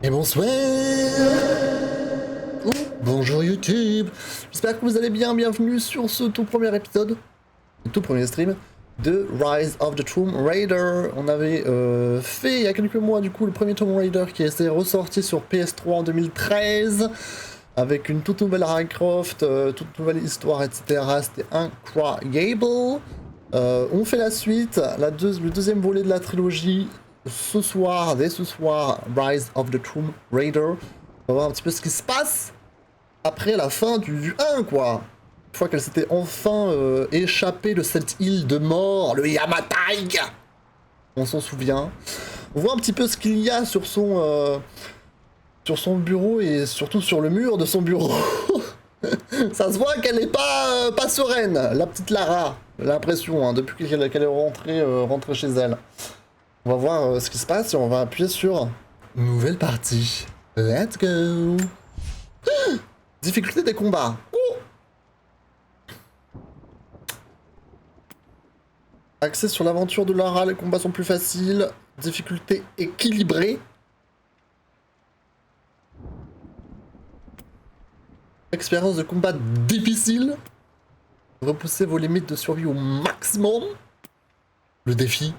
Et bonsoir. Oh, bonjour YouTube. J'espère que vous allez bien. Bienvenue sur ce tout premier épisode, le tout premier stream de Rise of the Tomb Raider. On avait fait il y a quelques mois du coup le premier Tomb Raider qui s'est ressorti sur PS3 en 2013 avec une toute nouvelle Lara Croft, toute nouvelle histoire, etc. C'était incroyable. On fait la suite, le deuxième volet de la trilogie. Dès ce soir, Rise of the Tomb Raider. On va voir un petit peu ce qui se passe après la fin du 1, quoi. Une fois qu'elle s'était enfin échappée de cette île de mort, le Yamatai. On s'en souvient. On voit un petit peu ce qu'il y a sur son bureau et surtout sur le mur de son bureau. Ça se voit qu'elle n'est pas sereine, la petite Lara. J'ai l'impression, hein, depuis qu'elle est rentrée chez elle. On va voir ce qui se passe et on va appuyer sur nouvelle partie. Let's go. Difficulté des combats. Oh. Axé sur l'aventure de Lara, les combats sont plus faciles. Difficulté équilibrée. Expérience de combat difficile. Repoussez vos limites de survie au maximum. Le défi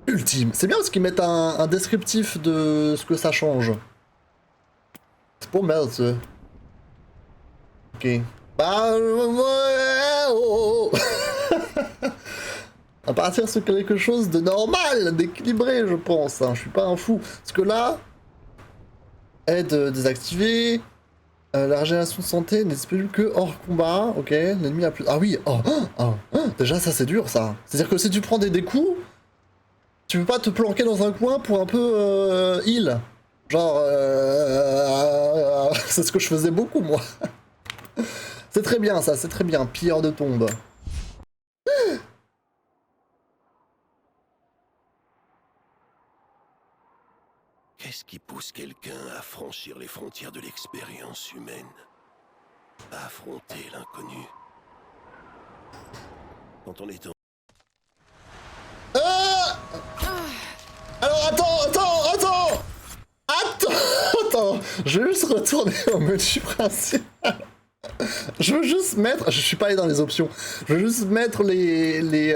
ultime. C'est bien parce qu'ils mettent un descriptif de ce que ça change. C'est pour merde, ça. Ok. Bah... On va partir sur quelque chose de normal, d'équilibré, je pense. Hein. Je suis pas un fou. Parce que là... Aide désactivée. La régénération de santé n'est disponible que hors combat. Ok. L'ennemi a plus... Ah oui. Déjà, ça, c'est dur, ça. C'est-à-dire que si tu prends des coups... Tu peux pas te planquer dans un coin pour un peu heal. Genre, c'est ce que je faisais beaucoup, moi. C'est très bien, ça, c'est très bien. Pilleur de tombe. Qu'est-ce qui pousse quelqu'un à franchir les frontières de l'expérience humaine? À affronter l'inconnu? Quand on est en... Alors, attends. Je vais juste retourner au menu principal. Je veux juste mettre... Je suis pas allé dans les options. Je veux juste mettre les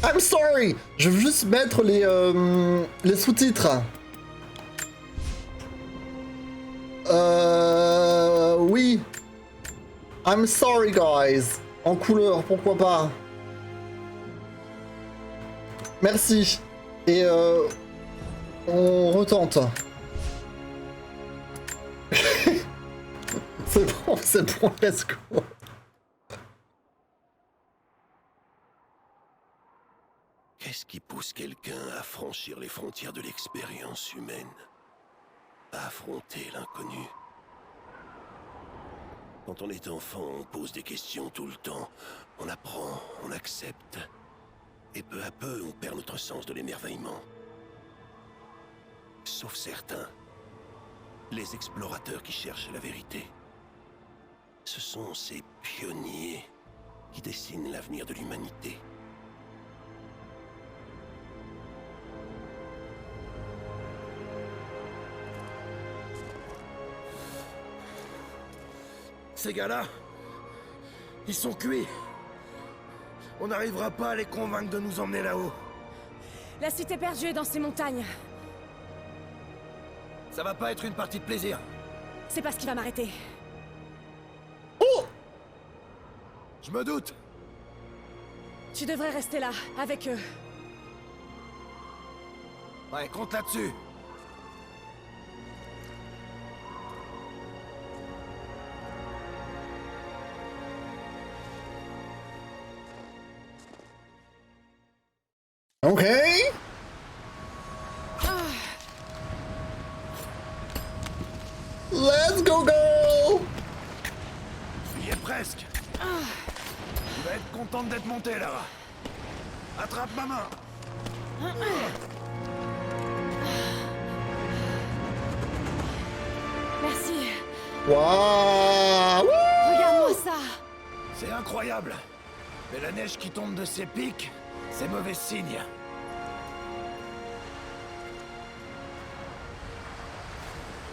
I'm sorry. Je veux juste mettre les sous-titres. Oui. I'm sorry, guys. En couleur, pourquoi pas. Merci. Et on retente. c'est bon, let's go. Qu'est-ce qui pousse quelqu'un à franchir les frontières de l'expérience humaine? À affronter l'inconnu? Quand on est enfant, on pose des questions tout le temps. On apprend, on accepte. Et peu à peu, on perd notre sens de l'émerveillement. Sauf certains. Les explorateurs qui cherchent la vérité. Ce sont ces pionniers qui dessinent l'avenir de l'humanité. Ces gars-là, ils sont cuits. On n'arrivera pas à les convaincre de nous emmener là-haut. La cité perdue est dans ces montagnes. Ça va pas être une partie de plaisir. C'est pas ce qui va m'arrêter. Oh! Je me doute. Tu devrais rester là, avec eux. Ouais, compte là-dessus. Ok. Let's go, girl. Tu y es presque. Tu vas être contente d'être montée, Lara. Attrape ma main. Merci. Waouh! Regarde-moi ça. C'est incroyable. Mais la neige qui tombe de ces pics, c'est mauvais signe.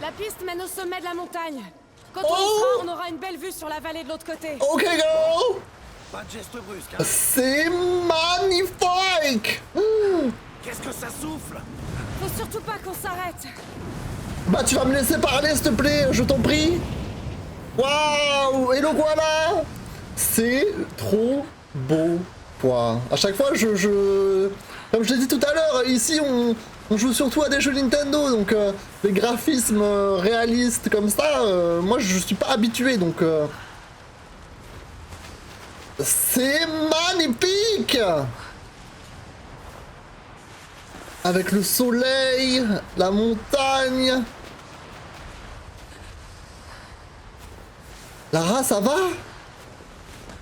La piste mène au sommet de la montagne. Quand on y Oh sera, on aura une belle vue sur la vallée de l'autre côté. Ok, girl! Pas de geste brusque, hein. C'est magnifique! Qu'est-ce que ça souffle? Faut surtout pas qu'on s'arrête. Bah tu vas me laisser parler s'il te plaît, je t'en prie. Waouh! Et le voilà! C'est trop beau, quoi. À chaque fois, comme je l'ai dit tout à l'heure, ici on joue surtout à des jeux Nintendo, donc les graphismes réalistes comme ça, moi je suis pas habitué, donc c'est magnifique! Avec le soleil, la montagne. Lara, ça va?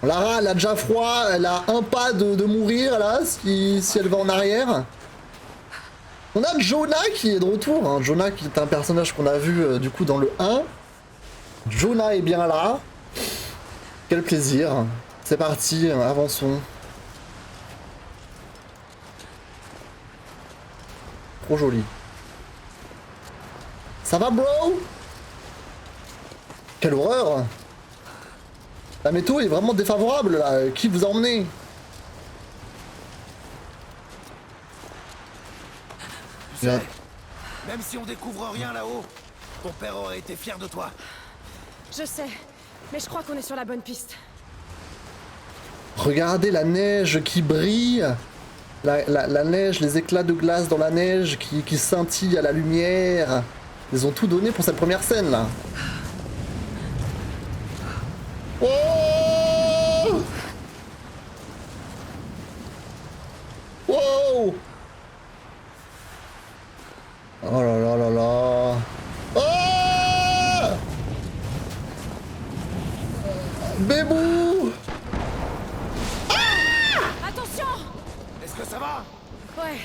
Lara, elle a déjà froid, elle a un pas de mourir là, si elle va en arrière. On a Jonah qui est de retour, hein. Jonah qui est un personnage qu'on a vu du coup dans le 1. Jonah est bien là. Quel plaisir. C'est parti, avançons. Trop joli. Ça va, bro? Quelle horreur! La météo est vraiment défavorable là. Qui vous a emmené? Tu sais, même si on découvre rien là-haut, ton père aurait été fier de toi. Je sais, mais je crois qu'on est sur la bonne piste. Regardez la neige qui brille. La neige, les éclats de glace dans la neige qui scintillent à la lumière. Ils ont tout donné pour cette première scène là. Oh! Wow! Oh là là là là! Oh! Bébou! Attention! Est-ce que ça va? Ouais,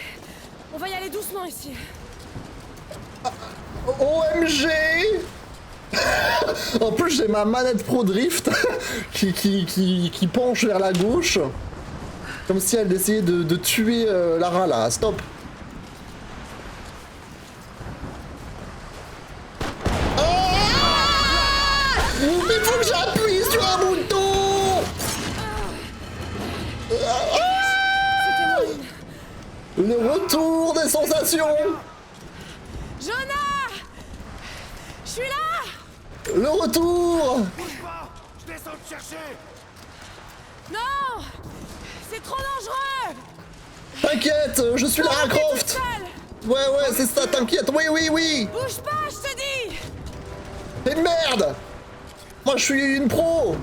on va y aller doucement ici. OMG! En plus j'ai ma manette Pro Drift qui penche vers la gauche. Comme si elle essayait de tuer Lara là. Stop! Il faut que j'appuie sur un bouton! Le retour des sensations! Jonah! Je suis là! Le retour! Bouge pas! Je descends te chercher! Non! C'est trop dangereux! T'inquiète, je suis Lara T'es toute Croft! seule. Ouais, c'est ça, t'inquiète, oui! Bouge pas, je te dis! T'es une merde! Moi je suis une pro!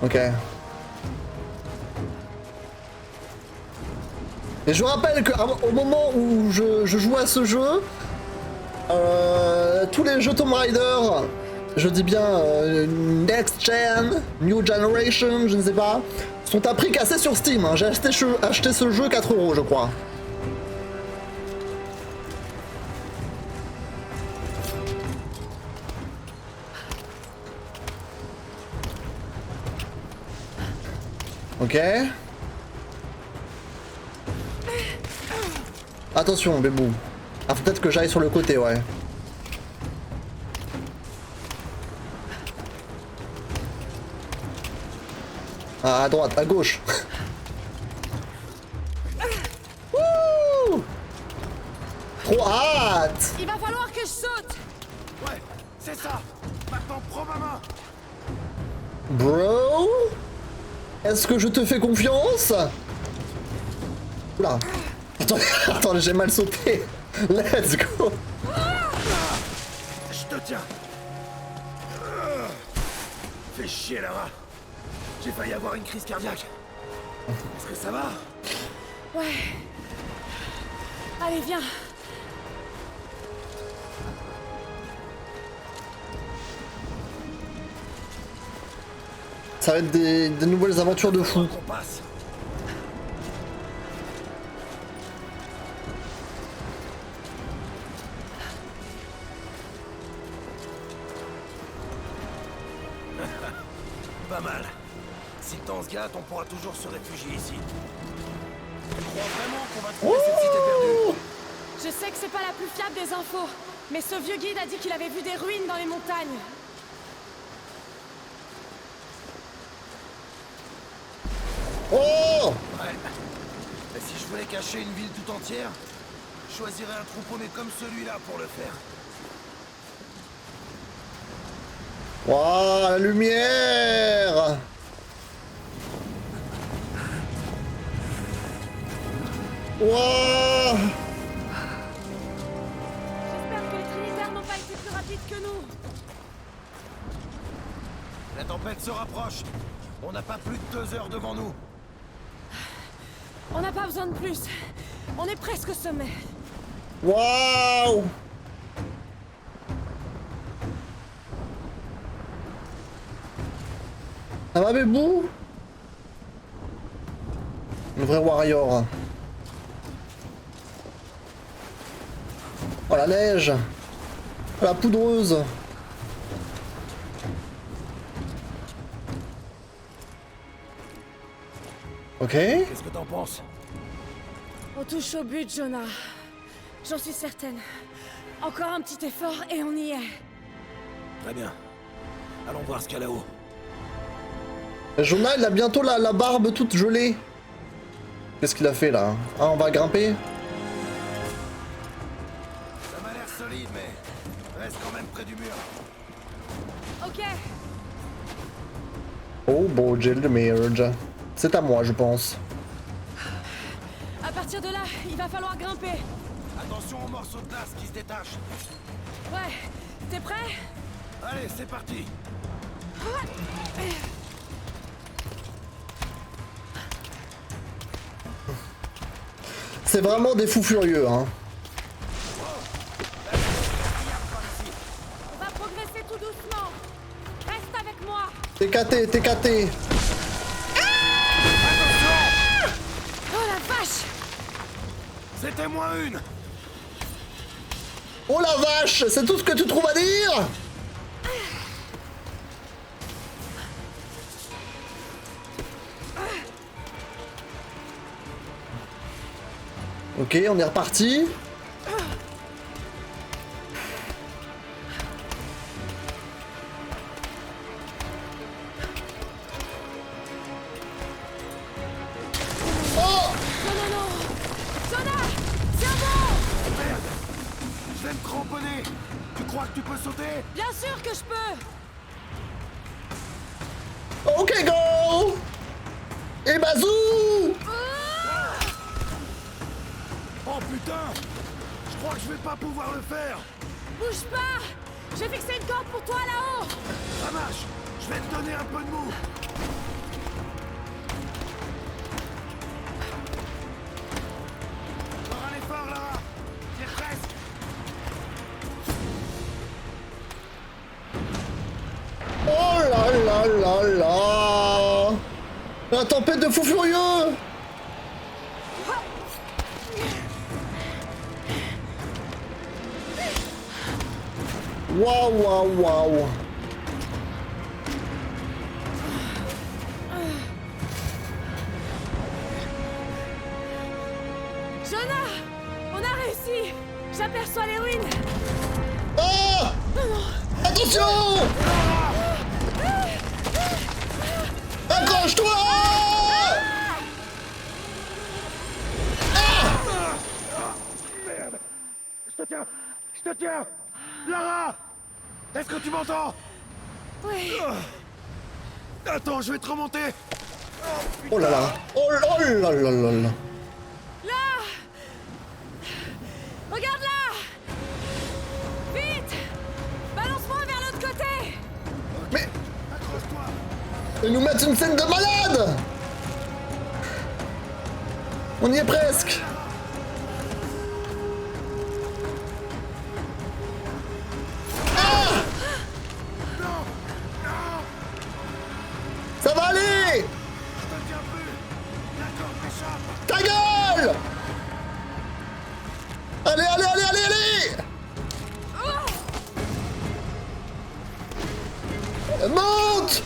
Ok. Et je rappelle qu'au moment où je joue à ce jeu, tous les jeux Tomb Raider, je dis bien Next Gen, New Generation, je ne sais pas, sont à prix cassé sur Steam. Hein. J'ai acheté ce jeu 4 € je crois. Ok. Attention, bébou. Ah, faut peut-être que j'aille sur le côté, ouais. Ah, à droite, à gauche. Wouh! Trop hâte! Il va falloir que je saute! Ouais, c'est ça! Maintenant, prends ma main! Bro? Est-ce que je te fais confiance? Oula. Attends, j'ai mal sauté. Let's go. Je te tiens! Fais chier, Lara! J'ai failli avoir une crise cardiaque. Est-ce que ça va? Ouais. Allez, viens. Ça va être des nouvelles aventures de fou. On passe. Pas mal. Si le temps se gâte, on pourra toujours se réfugier ici. Tu crois vraiment qu'on va trouver cette cité perdue? Je sais que c'est pas la plus fiable des infos, mais ce vieux guide a dit qu'il avait vu des ruines dans les montagnes. Oh! Ouais. Et si je voulais cacher une ville tout entière, je choisirais un troupeau né comme celui-là pour le faire. Waouh, la lumière! Waouh! J'espère que les Trinitaires n'ont pas été plus rapides que nous. La tempête se rapproche. On n'a pas plus de 2 heures devant nous. On n'a pas besoin de plus. On est presque au sommet. Waouh! Ça va, Bébou? Le vrai warrior. Oh la neige! Oh la poudreuse! Ok. Qu'est-ce que t'en penses? On touche au but, Jonah. J'en suis certaine. Encore un petit effort et on y est. Très bien. Allons voir ce qu'il y a là-haut. Jonah, il a bientôt la barbe toute gelée. Qu'est-ce qu'il a fait là? Ah, on va grimper? Ça m'a l'air solide, mais reste quand même près du mur. Ok. Oh, beau gel de merde. C'est à moi, je pense. À partir de là, il va falloir grimper. Attention aux morceaux de glace qui se détachent. Ouais. T'es prêt? Allez, c'est parti. C'est vraiment des fous furieux, hein. On va progresser tout doucement. Reste avec moi. T'es caté, t'es caté. Oh la vache! C'était moins une. Oh la vache, c'est tout ce que tu trouves à dire? Ok, on est reparti. Oh! Non, non, non! Jonah! Tiens bon! Merde. Je vais me cramponner. Tu crois que tu peux sauter? Bien sûr que je peux! Ok, go! Et bazou! Oh putain! Je crois que je vais pas pouvoir le faire. Bouge pas! J'ai fixé une corde pour toi là-haut! Ça marche. Je vais te donner un peu de mou. Encore un effort, Lara. T'y es presque. Oh là là là là! La tempête de fous furieux! Waouh, waouh, waouh! Jonah! On a réussi! J'aperçois les ruines! Ah! Attention! Accroche-toi! Merde. Je te tiens. Je te tiens. Lara! Est-ce que tu m'entends? Oui! Attends, je vais te remonter. Oh là là! Oh là là là là là! Là! Regarde là! Vite! Balance-moi vers l'autre côté! Mais Accroche-toi. ils nous mettent une scène de malade! On y est presque! Non! Non! Ça va aller! Je te tiens plus. La corde m'échappe. Ta gueule! Allez, allez, allez, allez, allez! Monte!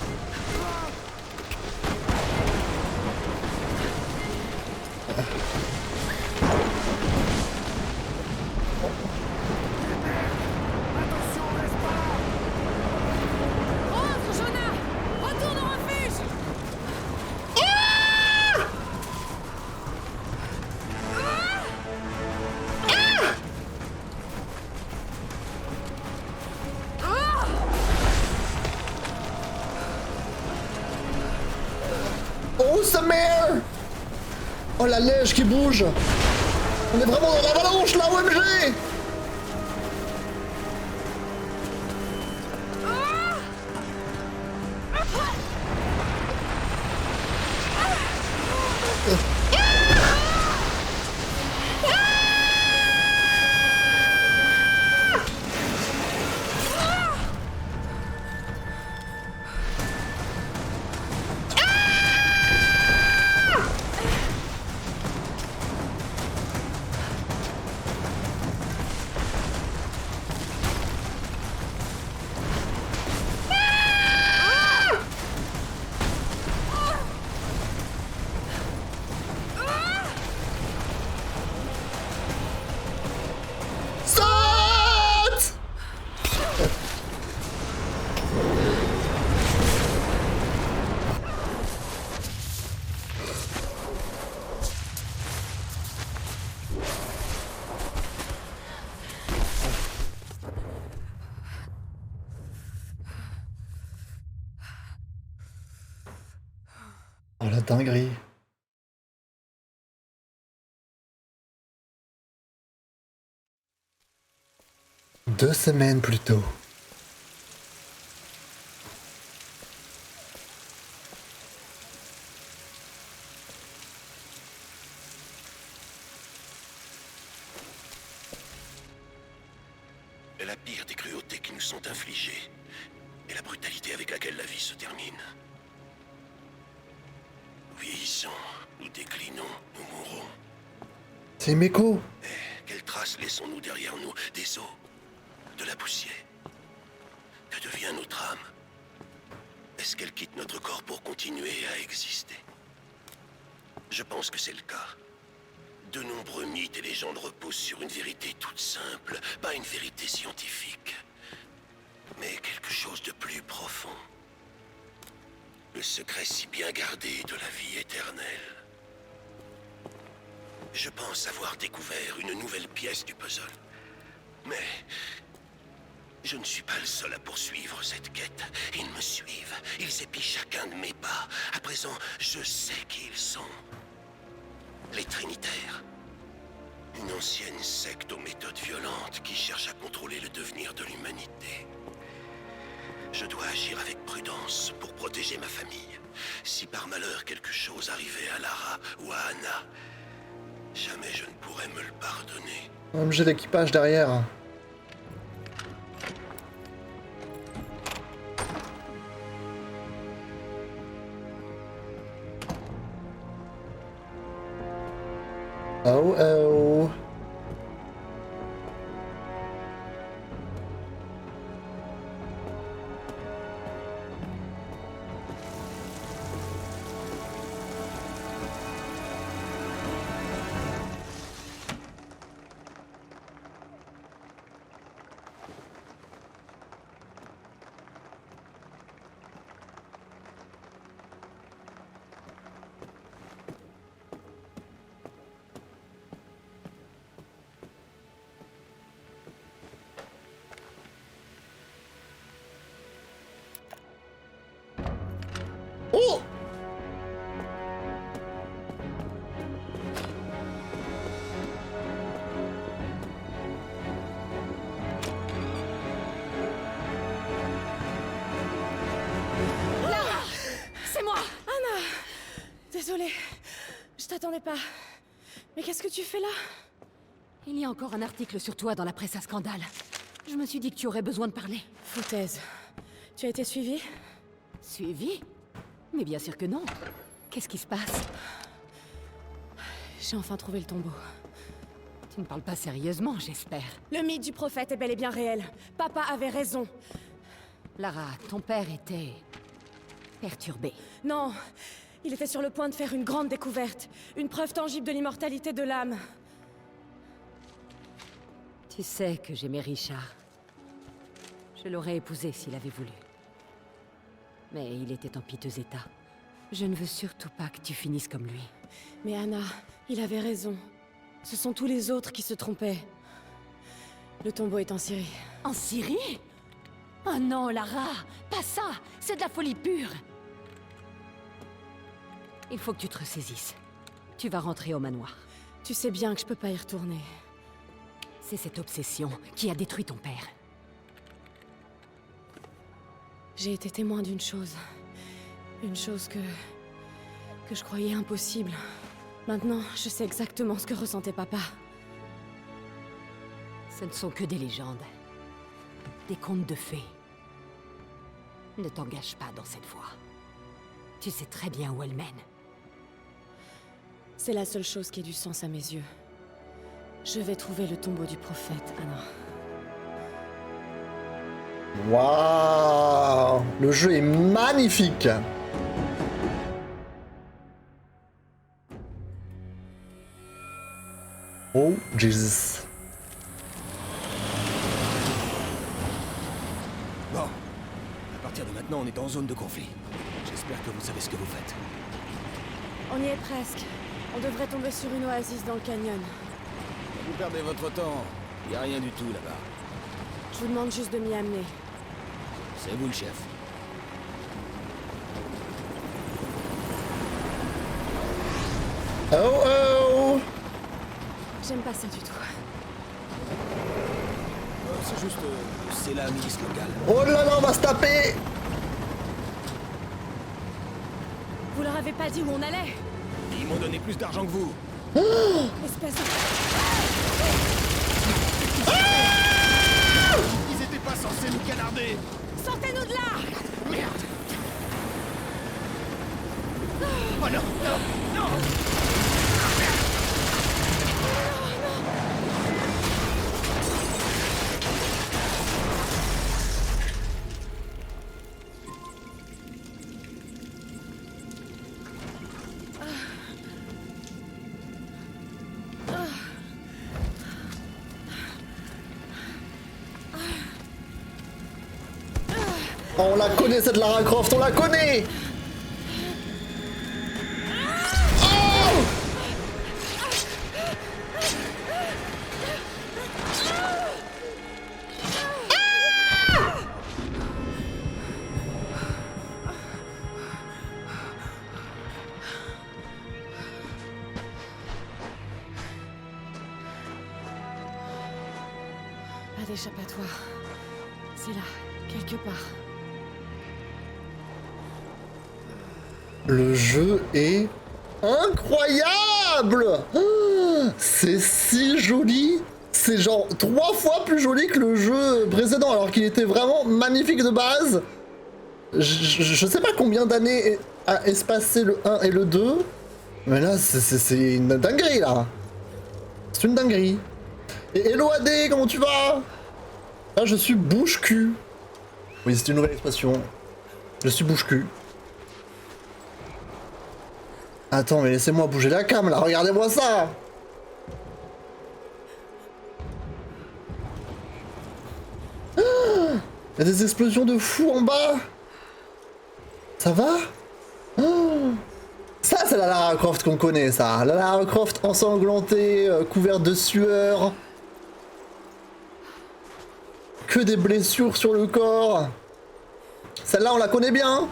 nightmare! Oh la neige qui bouge! On est vraiment dans l'avalanche là, OMG! Oh la dinguerie. Deux semaines plus tôt. La pire des cruautés qui nous sont infligées est la brutalité avec laquelle la vie se termine. Nous vieillissons, nous déclinons, nous mourrons. C'est Meko. Quelles traces laissons-nous derrière nous? Des os, de la poussière. Que devient notre âme? Est-ce qu'elle quitte notre corps pour continuer à exister? Je pense que c'est le cas. De nombreux mythes et légendes reposent sur une vérité toute simple, pas une vérité scientifique, mais quelque chose de plus profond. Le secret si bien gardé de la vie éternelle. Je pense avoir découvert une nouvelle pièce du puzzle. Mais je ne suis pas le seul à poursuivre cette quête. Ils me suivent, ils épient chacun de mes pas. À présent, je sais qui ils sont. Les Trinitaires. Une ancienne secte aux méthodes violentes qui cherche à contrôler le devenir de l'humanité. Je dois agir avec prudence pour protéger ma famille. Si par malheur quelque chose arrivait à Lara ou à Anna, jamais je ne pourrais me le pardonner. J'ai l'équipage derrière. Oh oh. Oh! C'est moi! Anna! Désolée, je t'attendais pas. Mais qu'est-ce que tu fais là? Il y a encore un article sur toi dans la presse à scandale. Je me suis dit que tu aurais besoin de parler. Foutaise. Tu as été suivie? Suivi? Mais bien sûr que non. Qu'est-ce qui se passe? J'ai enfin trouvé le tombeau. Tu ne parles pas sérieusement, j'espère. Le mythe du prophète est bel et bien réel. Papa avait raison. Lara, ton père était... perturbé. Non, il était sur le point de faire une grande découverte. Une preuve tangible de l'immortalité de l'âme. Tu sais que j'aimais Richard. Je l'aurais épousé s'il avait voulu. Mais il était en piteux état. Je ne veux surtout pas que tu finisses comme lui. Mais Anna, il avait raison. Ce sont tous les autres qui se trompaient. Le tombeau est en Syrie. En Syrie? Oh non, Lara! Pas ça! C'est de la folie pure! Il faut que tu te ressaisisses. Tu vas rentrer au manoir. Tu sais bien que je peux pas y retourner. C'est cette obsession qui a détruit ton père. J'ai été témoin d'une chose. Une chose que je croyais impossible. Maintenant, je sais exactement ce que ressentait papa. Ce ne sont que des légendes. Des contes de fées. Ne t'engage pas dans cette voie. Tu sais très bien où elle mène. C'est la seule chose qui ait du sens à mes yeux. Je vais trouver le tombeau du prophète, Anna. Waouh! Le jeu est magnifique! Oh, Jesus. Bon. À partir de maintenant, on est en zone de conflit. J'espère que vous savez ce que vous faites. On y est presque. On devrait tomber sur une oasis dans le canyon. Vous perdez votre temps. Y a rien du tout là-bas. Je vous demande juste de m'y amener. C'est vous le chef. Oh oh! J'aime pas ça du tout. C'est juste... c'est la milice locale. Oh là là, on va se taper! Vous leur avez pas dit où on allait? Ils m'ont donné plus d'argent que vous. Espèce de... Ils étaient pas censés nous canarder. Sortez-nous de là! Merde. Oh non, non, non. Oh, on la connaît cette Lara Croft, on la connaît! Oh! Pas d'échappatoire. C'est là, quelque part. Le jeu est incroyable! Ah, c'est si joli! C'est genre 3 fois plus joli que le jeu précédent, alors qu'il était vraiment magnifique de base. Je sais pas combien d'années a espacé le 1 et le 2, mais là, c'est une dinguerie, là. C'est une dinguerie. Et hello AD, comment tu vas? Là, je suis bouche-cul. Oui, c'est une nouvelle expression. Je suis bouche-cul. Attends, mais laissez-moi bouger la cam, là, regardez-moi ça! Il y a des explosions de fou en bas! Ça va? Ça, c'est la Lara Croft qu'on connaît, ça. La Lara Croft ensanglantée, couverte de sueur. Que des blessures sur le corps. Celle-là, on la connaît bien.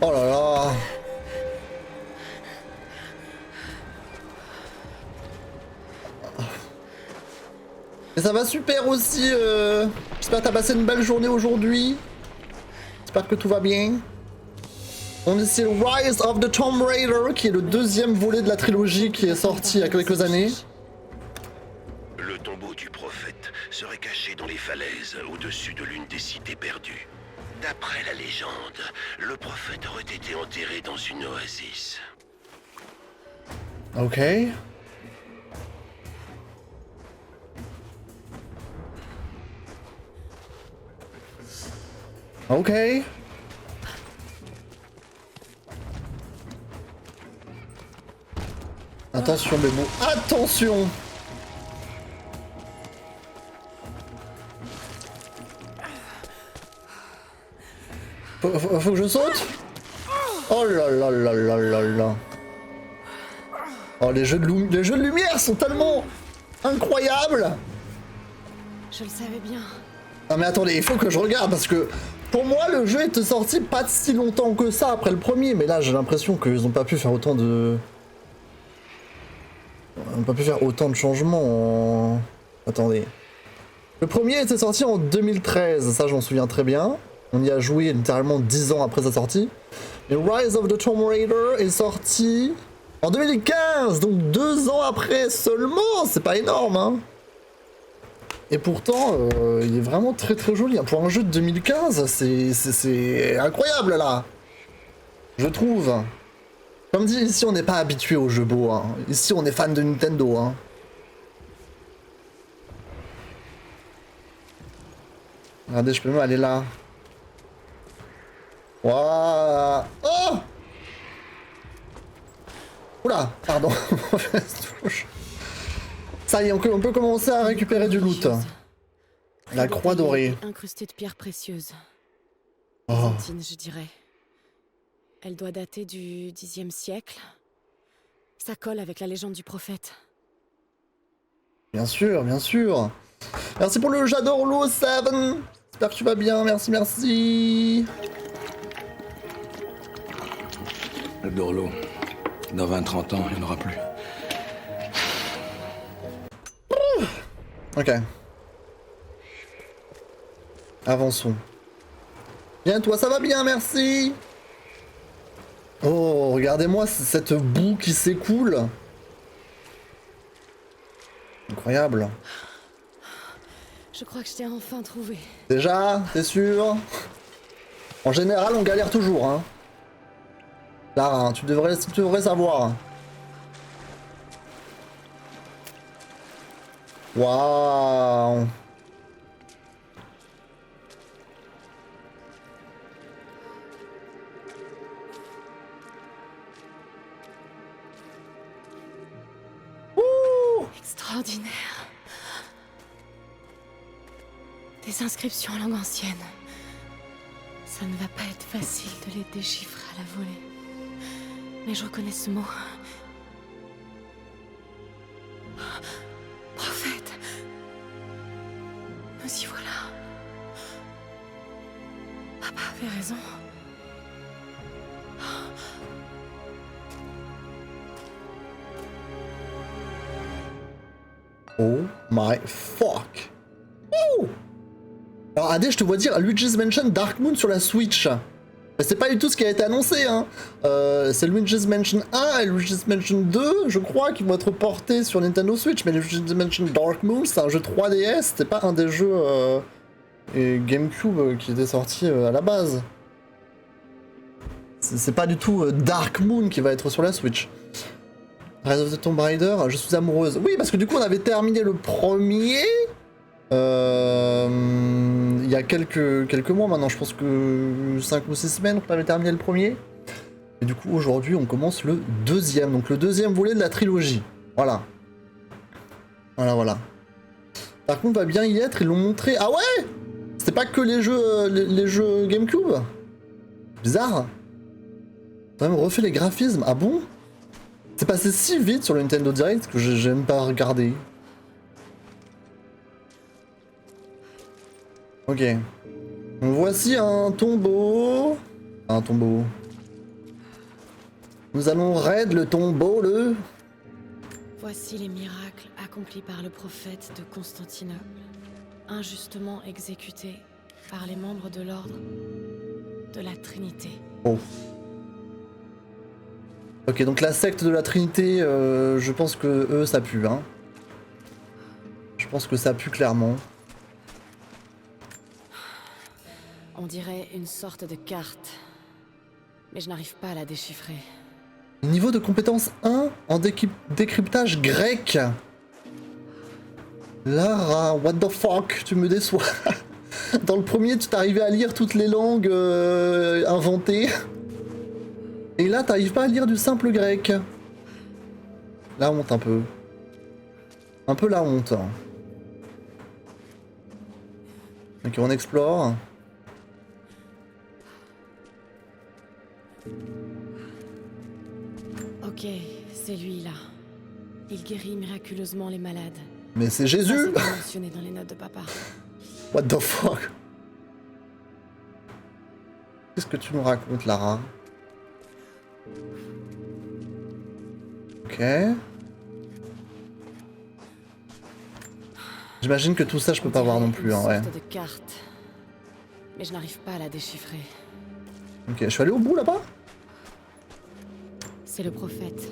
Oh là là. Et ça va super aussi. J'espère que t'as passé une belle journée aujourd'hui. J'espère que tout va bien. On est sur Rise of the Tomb Raider, qui est le deuxième volet de la trilogie qui est sorti il y a quelques années. Le tombeau du prophète serait caché dans les falaises au-dessus de l'une des cités perdues. D'après la légende, le prophète aurait été enterré dans une oasis. Ok. Ok. Attention, Bébo. Attention! Faut que je saute? Oh là là là là là là. Oh, les jeux de lumière sont tellement incroyables! Je le savais bien. Non mais attendez, il faut que je regarde parce que Pour moi, le jeu était sorti pas si longtemps que ça après le premier, mais là j'ai l'impression qu'ils ont pas pu faire autant de... On n'a pas pu faire autant de changements en... Attendez. Le premier était sorti en 2013, ça je m'en souviens très bien. On y a joué littéralement 10 ans après sa sortie. Et Rise of the Tomb Raider est sorti en 2015, donc 2 ans après seulement, c'est pas énorme hein. Et pourtant, il est vraiment très très joli. Pour un jeu de 2015, c'est incroyable là. Je trouve. Comme dit, ici on n'est pas habitué aux jeux beaux. Hein. Ici on est fan de Nintendo. Hein. Regardez, je peux même aller là. Waouh. Oh. Oula, pardon. Ça y est, on peut commencer à récupérer du loot. La croix dorée. Incrustée de pierres précieuses. Oh. Byzantine, je dirais. Elle doit dater du Xe siècle. Ça colle avec la légende du prophète. Bien sûr, bien sûr. Merci pour le j'adore l'eau, Seven. J'espère que tu vas bien, merci, merci. Le Dorlo. Dans 20-30 ans, il n'y en aura plus. Ok. Avançons. Bien, toi, ça va bien, merci. Oh, regardez-moi cette boue qui s'écoule. Incroyable. Je crois que je t'ai enfin trouvé. Déjà, t'es sûr? En général, on galère toujours, hein. Lara, tu devrais savoir. Waouh. Extraordinaire. Des inscriptions en langue ancienne. Ça ne va pas être facile de les déchiffrer à la volée. Mais je reconnais ce mot. Prophète. Nous y voilà. Papa avait raison. Oh my fuck. Wouh. Alors Adé, je te vois dire Luigi's Mansion Dark Moon sur la Switch. Mais c'est pas du tout ce qui a été annoncé, hein. C'est Luigi's Mansion 1 et Luigi's Mansion 2, je crois, qui vont être portés sur Nintendo Switch. Mais Luigi's Mansion Dark Moon, c'est un jeu 3DS, c'était pas un des jeux GameCube qui était sorti à la base. C'est pas du tout Dark Moon qui va être sur la Switch. Rise of the Tomb Raider, je suis amoureuse. Oui, parce que du coup, on avait terminé le premier. Il y a quelques mois maintenant, je pense que 5 ou 6 semaines qu'on avait terminé le premier. Et du coup, aujourd'hui, on commence le deuxième. Donc, le deuxième volet de la trilogie. Voilà. Voilà. Par contre, va bien y être, ils l'ont montré. Ah ouais. C'était pas que les jeux GameCube. Bizarre. Ils ont même refait les graphismes. Ah bon? C'est passé si vite sur le Nintendo Direct que j'ai même pas regardé. Ok. Donc voici un tombeau. Un tombeau. Nous allons raid le tombeau, le... Voici les miracles accomplis par le prophète de Constantinople, injustement exécutés par les membres de l'ordre de la Trinité. Oh. Ok, donc la secte de la Trinité, je pense que eux, ça pue, hein. Je pense que ça pue clairement. On dirait une sorte de carte, mais je n'arrive pas à la déchiffrer. Niveau de compétence 1 en décryptage grec. Lara, what the fuck, tu me déçois. Dans le premier, tu t'arrivais à lire toutes les langues inventées. Et là, t'arrives pas à lire du simple grec. La honte un peu. Un peu la honte. Ok, on explore. Ok, c'est lui là. Il guérit miraculeusement les malades. Mais c'est Ça, Jésus. c'est mentionné dans les notes de papa. What the fuck. Qu'est-ce que tu nous racontes, Lara? Ok. J'imagine que tout ça, je peux pas voir non plus, hein, ouais. Une sorte de carte. Mais je n'arrive pas à la déchiffrer. Ok, je suis allé au bout là-bas? C'est le prophète,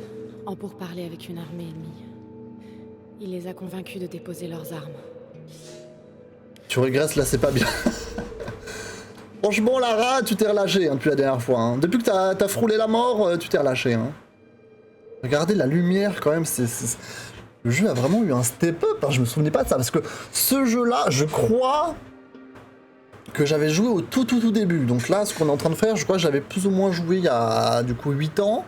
en pourparlers avec une armée ennemie. Il les a convaincus de déposer leurs armes. Tu régresses là, c'est pas bien. Franchement, Lara, tu t'es relâché hein, depuis la dernière fois. Hein. Depuis que t'as frôlé la mort, tu t'es relâché. Hein. Regardez la lumière quand même, le jeu a vraiment eu un step-up. Hein. Je me souvenais pas de ça parce que ce jeu-là, je crois que j'avais joué au tout début. Donc là, ce qu'on est en train de faire, je crois que j'avais plus ou moins joué il y a du coup 8 ans.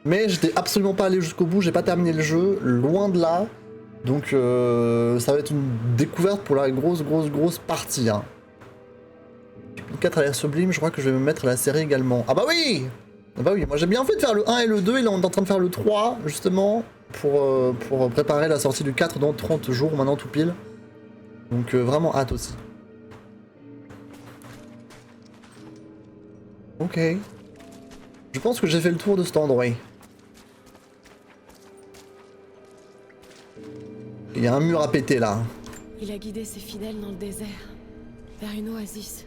Mais j'étais absolument pas allé jusqu'au bout, j'ai pas terminé le jeu, loin de là. Donc ça va être une découverte pour la grosse partie. Hein. Le 4 a l'air sublime, je crois que je vais me mettre à la série également. Ah bah oui! Ah bah oui, moi j'ai bien fait de faire le 1 et le 2, et là on est en train de faire le 3, justement, pour préparer la sortie du 4 dans 30 jours, maintenant tout pile. Donc vraiment hâte aussi. Ok. Je pense que j'ai fait le tour de cet endroit. Il y a un mur à péter là. Il a guidé ses fidèles dans le désert, vers une oasis.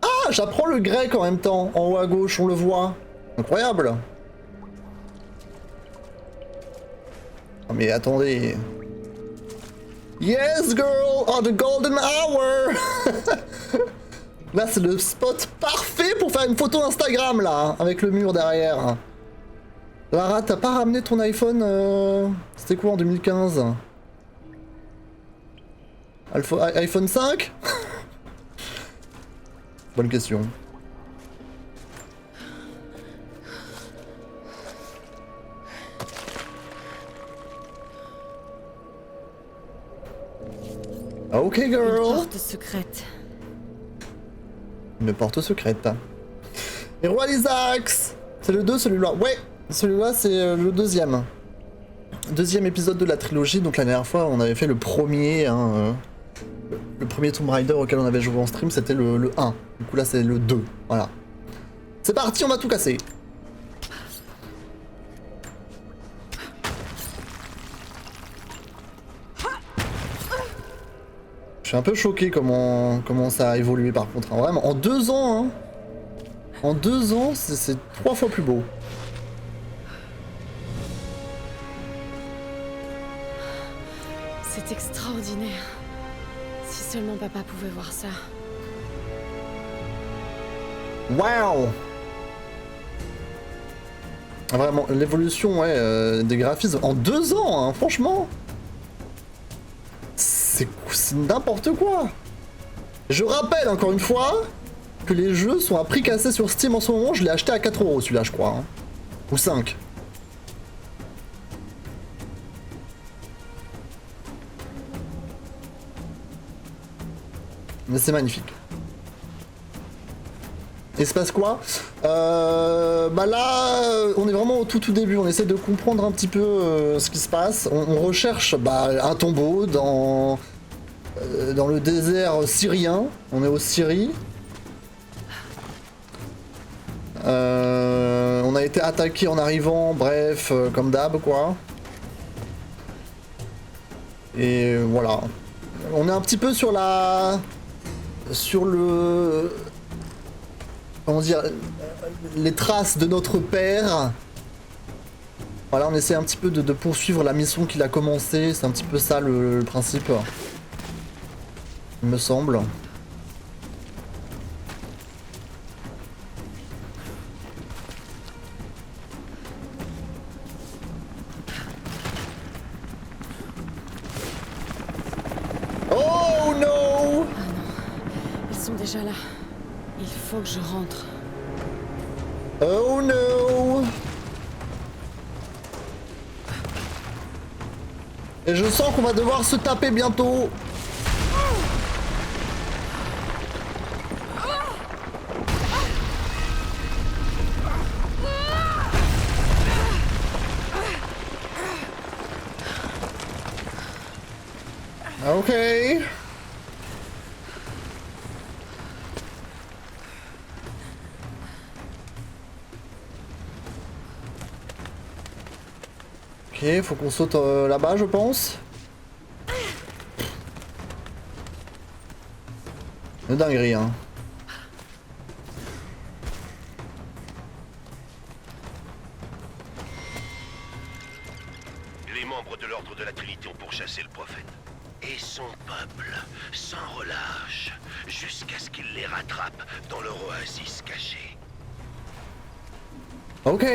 Ah, j'apprends le grec en même temps, en haut à gauche, on le voit. Incroyable. Oh, mais attendez. Yes, girl, on the golden hour. Là, c'est le spot parfait pour faire une photo Instagram, là, avec le mur derrière. Lara, t'as pas ramené ton iPhone C'était quoi en 2015? iPhone 5? Bonne question. Ok, Une girl. porte secrète. Une porte secrète. Et Roi Lisax. C'est le 2 celui-là. Ouais, celui-là c'est le deuxième. Deuxième épisode de la trilogie. Donc la dernière fois on avait fait le premier. Hein, le premier Tomb Raider auquel on avait joué en stream c'était le 1. Du coup là c'est le 2. Voilà. C'est parti, on va tout casser. Je suis un peu choqué comment ça a évolué par contre. Hein. Vraiment, en 2 ans, hein. En 2 ans, c'est 3 fois plus beau. C'est extraordinaire. Si seulement papa pouvait voir ça. Waouh! Vraiment, l'évolution ouais, des graphismes en 2 ans, hein, franchement. C'est n'importe quoi. Je rappelle encore une fois que les jeux sont à prix cassé sur Steam en ce moment. Je l'ai acheté à 4 € celui-là, je crois. Hein. Ou 5. Mais c'est magnifique. Et il se passe quoi? Bah là, on est vraiment au tout début, on essaie de comprendre un petit peu ce qui se passe. On recherche un tombeau dans le désert syrien. On est au Syrie. On a été attaqué en arrivant, bref, comme d'hab quoi. Et voilà. On est un petit peu sur le... Comment dire, les traces de notre père. Voilà, on essaie un petit peu de poursuivre la mission qu'il a commencé. C'est un petit peu ça le principe. Il me semble. Oh non! Ils sont déjà là. Il faut que je rentre. Oh no! Et je sens qu'on va devoir se taper bientôt. Ok. Ok, faut qu'on saute là-bas, je pense. Une dinguerie, hein. Les membres de l'Ordre de la Trinité ont pourchassé le prophète. Et son peuple, sans relâche, jusqu'à ce qu'il les rattrape dans leur oasis cachée. Ok.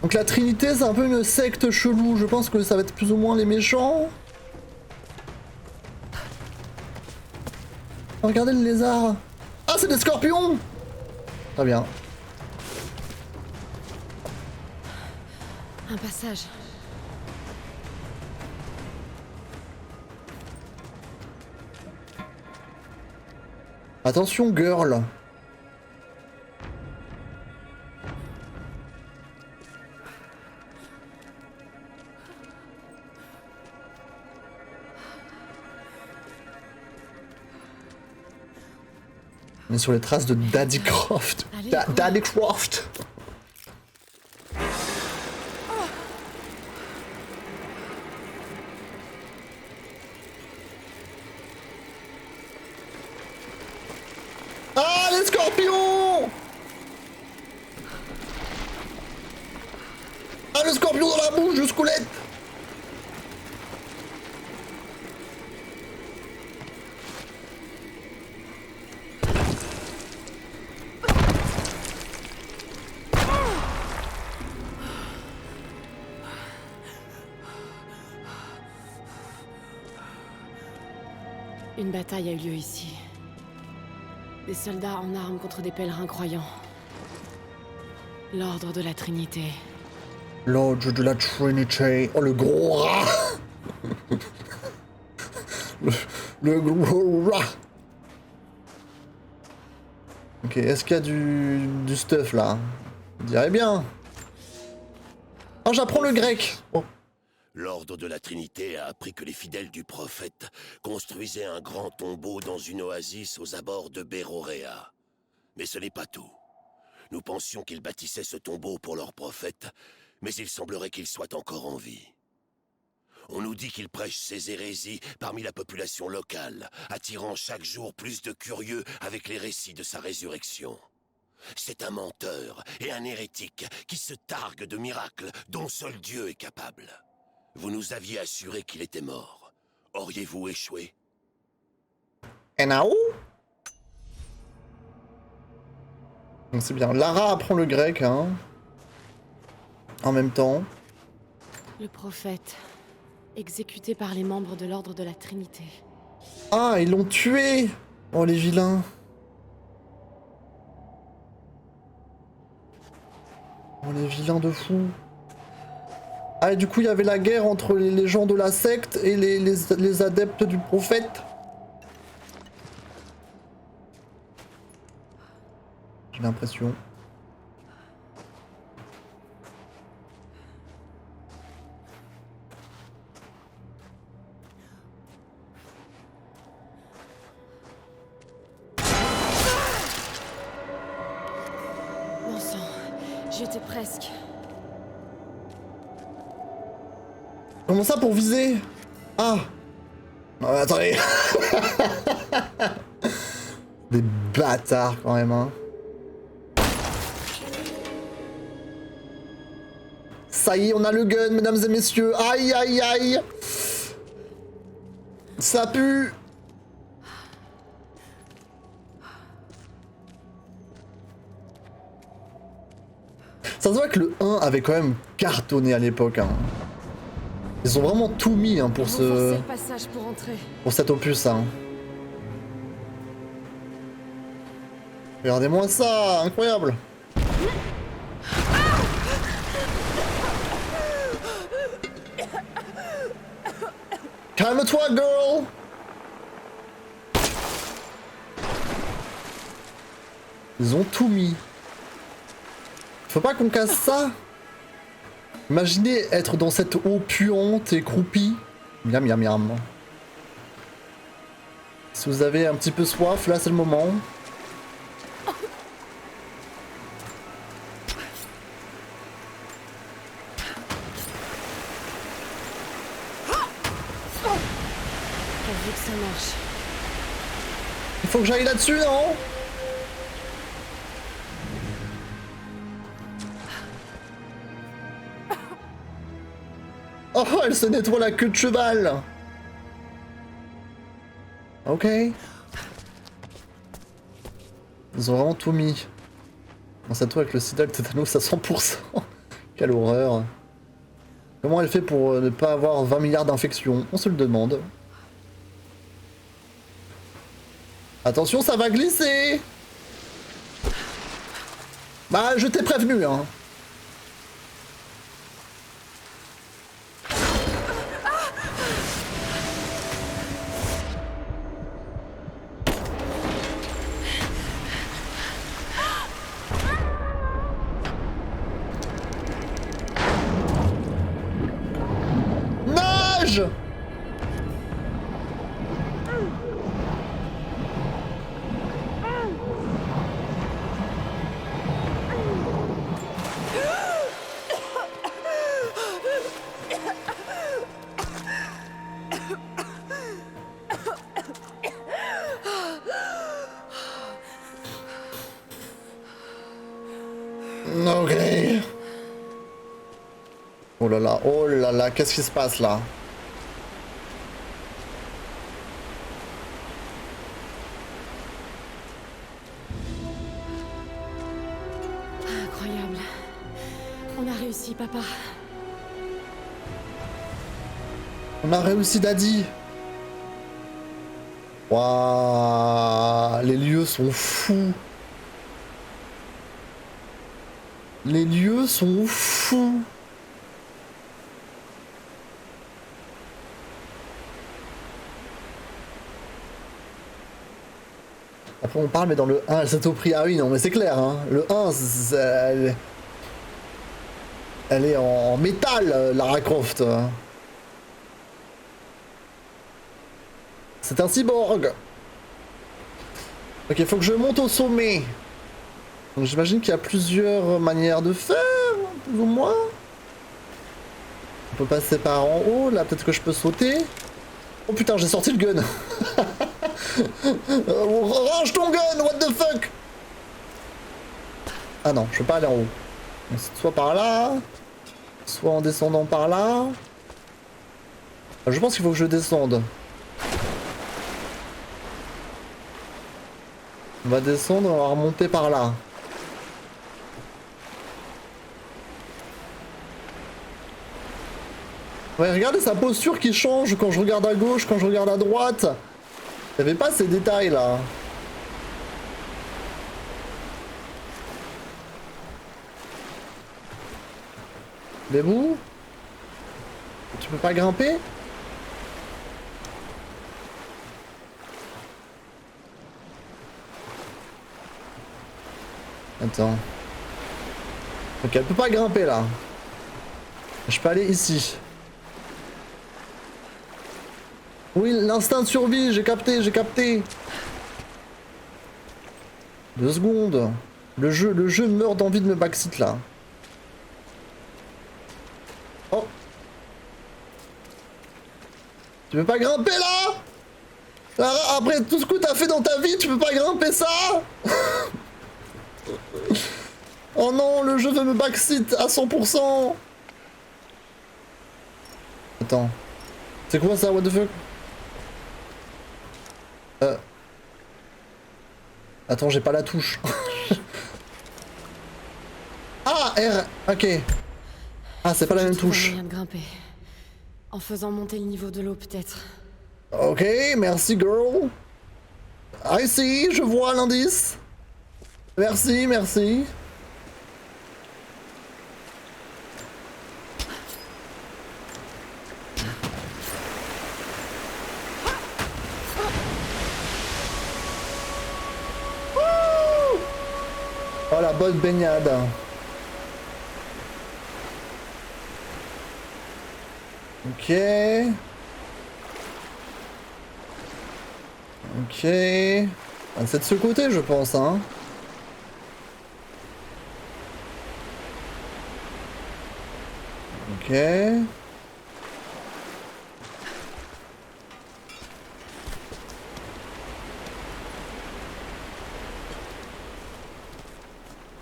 Donc la Trinité, c'est un peu une secte chelou. Je pense que ça va être plus ou moins les méchants. Regardez le lézard. Ah, c'est des scorpions! Très bien. Un passage. Attention, girl. On est sur les traces de Daddy Croft. Allez, Daddy Croft. Ah, les scorpions! Ah, le scorpion dans la bouche de squelette! Une bataille a eu lieu ici. Des soldats en armes contre des pèlerins croyants. L'Ordre de la Trinité. L'ordre de la Trinité. Oh, le gros rat! le gros rat! Ok, est-ce qu'il y a du stuff là? Je dirais bien. Oh, j'apprends le grec! Oh. L'Ordre de la Trinité a appris que les fidèles du prophète construisaient un grand tombeau dans une oasis aux abords de Béroréa. Mais ce n'est pas tout. Nous pensions qu'ils bâtissaient ce tombeau pour leur prophète, mais il semblerait qu'il soit encore en vie. On nous dit qu'il prêche ses hérésies parmi la population locale, attirant chaque jour plus de curieux avec les récits de sa résurrection. C'est un menteur et un hérétique qui se targue de miracles dont seul Dieu est capable. Vous nous aviez assuré qu'il était mort. Auriez-vous échoué? Et now? Donc c'est bien. Lara apprend le grec, hein. En même temps. Le prophète, exécuté par les membres de l'Ordre de la Trinité. Ah, ils l'ont tué! Oh, les vilains. Oh, les vilains de fou. Ah, et du coup, il y avait la guerre entre les gens de la secte et les adeptes du prophète. J'ai l'impression. Bon sang, j'étais presque. Comment ça pour viser? Ah! Non, mais attendez! Des bâtards quand même, hein. Ça y est, on a le gun, mesdames et messieurs. Aïe, aïe, aïe! Ça pue! Ça se voit que le 1 avait quand même cartonné à l'époque, hein. Ils ont vraiment tout mis hein, pour Le passage pour entrer. pour cet opus hein. Regardez-moi ça, incroyable. Calme-toi, girl. Ils ont tout mis. Faut pas qu'on casse ça. Imaginez être dans cette eau puante et croupie. Miam miam miam. Si vous avez un petit peu soif, là c'est le moment. pourvu que ça marche. Il faut que j'aille là-dessus, non? Oh, elle se nettoie la queue de cheval. Ok. Ils ont vraiment tout mis. Dans cette tour avec le sida, le tétanos à 100%. Quelle horreur. Comment elle fait pour ne pas avoir 20 milliards d'infections? On se le demande. Attention, ça va glisser. Bah, je t'ai prévenu, hein. Nage! Ok. Oh là là, qu'est-ce qui se passe là? Incroyable. On a réussi, papa. On a réussi, Daddy. Waouh, les lieux sont fous. Les lieux sont fous. Après on parle, mais dans le 1, elle s'est au prix. Ah oui, non mais c'est clair, hein. Le 1, elle est en métal, Lara Croft. C'est un cyborg. Ok, faut que je monte au sommet. Donc j'imagine qu'il y a plusieurs manières de faire, plus ou moins. On peut passer par en haut, là peut-être que je peux sauter. Oh putain, j'ai sorti le gun. Range ton gun, what the fuck. Ah non, je peux pas aller en haut. Donc, soit par là, soit en descendant par là. Je pense qu'il faut que je descende. On va descendre, on va remonter par là. Ouais, regardez sa posture qui change quand je regarde à gauche, quand je regarde à droite. Il n'y avait pas ces détails là. Debout. Tu peux pas grimper? Attends. Ok, elle peut pas grimper là. Je peux aller ici. Oui, l'instinct de survie, j'ai capté, j'ai capté. 2 secondes. Le jeu meurt d'envie de me backseat là. Oh. Tu peux pas grimper là? Lara, après tout ce que t'as fait dans ta vie, tu peux pas grimper ça? Oh non, le jeu veut me backseat à 100%. Attends. C'est quoi ça, what the fuck? Attends, j'ai pas la touche. Ah, R, ok. Ah, c'est pas la même touche. Moyen de grimper. En faisant monter le niveau de l'eau, peut-être. Ok, merci girl. I see, je vois l'indice. Merci, merci. Oh la bonne baignade. Ok. Ok. Ah, c'est de ce côté, je pense, hein. Ok.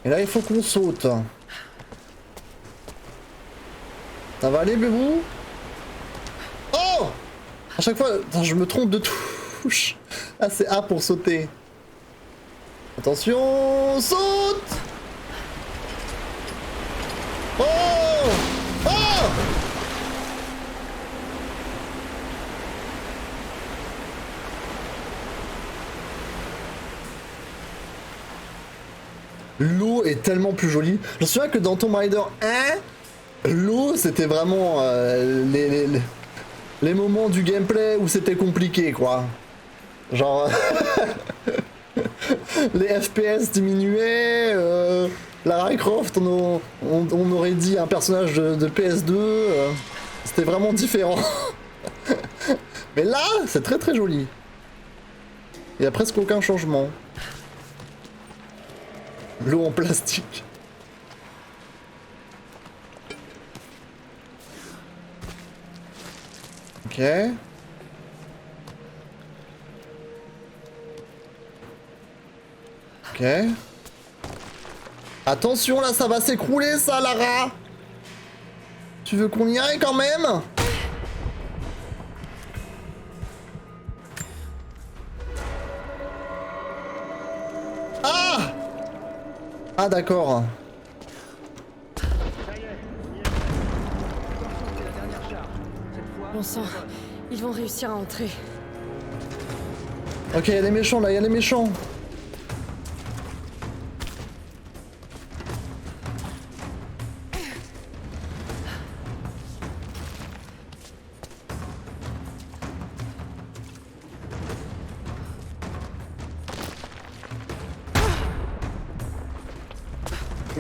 Et là, il faut qu'on saute. Ça va aller, bébou? Oh! À chaque fois, attends, je me trompe de touche. Ah, c'est A pour sauter. Attention, saute! Oh! Oh! L'eau est tellement plus jolie. Je me souviens que dans Tomb Raider 1, l'eau c'était vraiment les moments du gameplay où c'était compliqué quoi. Genre les FPS diminuaient, Lara Croft on aurait dit un personnage de PS2, c'était vraiment différent. Mais là c'est très très joli. Il n'y a presque aucun changement. L'eau en plastique. Ok. Ok. Attention là, ça va s'écrouler ça, Lara. Tu veux qu'on y aille quand même? Ah! Ah d'accord. Bon sang, ils vont réussir à entrer. Ok, il y a les méchants là, il y a les méchants.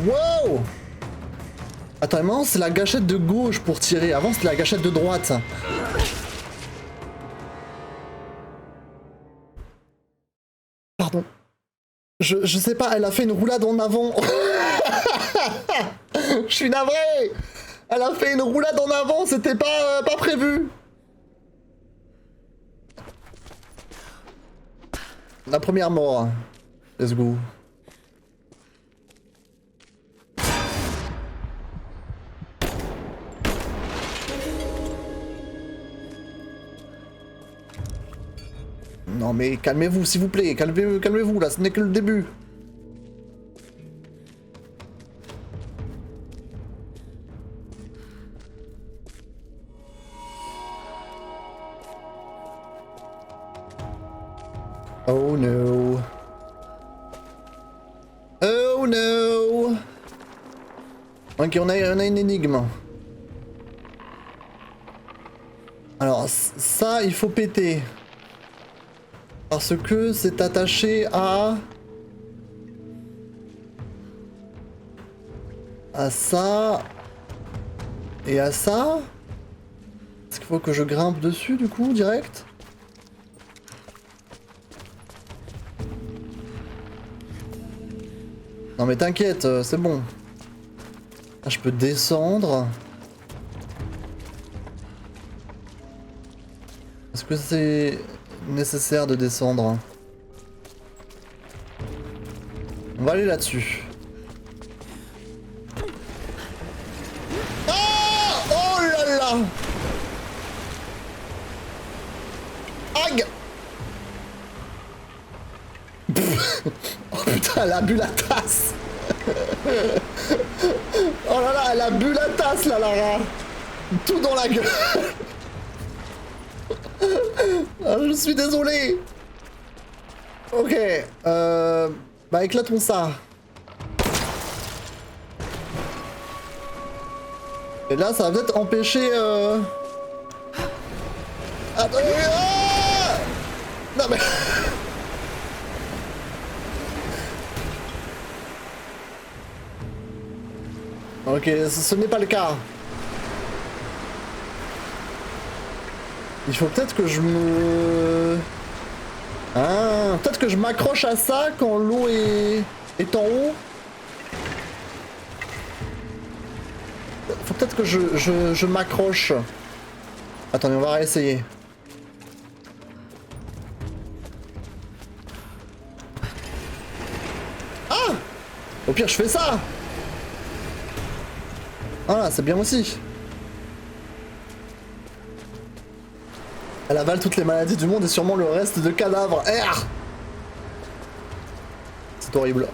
Wow! Attends, maintenant c'est la gâchette de gauche pour tirer. Avant c'était la gâchette de droite. Pardon. Je sais pas, elle a fait une roulade en avant. Je suis navré. Elle a fait une roulade en avant, c'était pas prévu. La première mort. Let's go. Non mais calmez-vous s'il vous plaît, calmez-vous là, ce n'est que le début. Oh no. Oh no. Ok, on a une énigme. Alors ça, il faut péter. Parce que c'est attaché à ça et à ça. Est-ce qu'il faut que je grimpe dessus du coup direct? Non mais t'inquiète, c'est bon. Ah, je peux descendre. Est-ce que c'est nécessaire de descendre? On va aller là-dessus. Oh! Oh là là! Aïe! Oh putain, elle a bu la tasse! Oh là là, elle a bu la tasse là, Lara! Tout dans la gueule! Ah, je suis désolé. Ok, bah éclatons ça. Et là, ça va peut-être empêcher. Attendez. Ah non mais. Ok, ce n'est pas le cas. Il faut peut-être que je me... Ah, peut-être que je m'accroche à ça quand l'eau est en haut. Faut peut-être que je m'accroche. Attendez, on va réessayer. Ah! Au pire, je fais ça. Voilà, c'est bien aussi. Elle avale toutes les maladies du monde et sûrement le reste de cadavres. R. C'est horrible.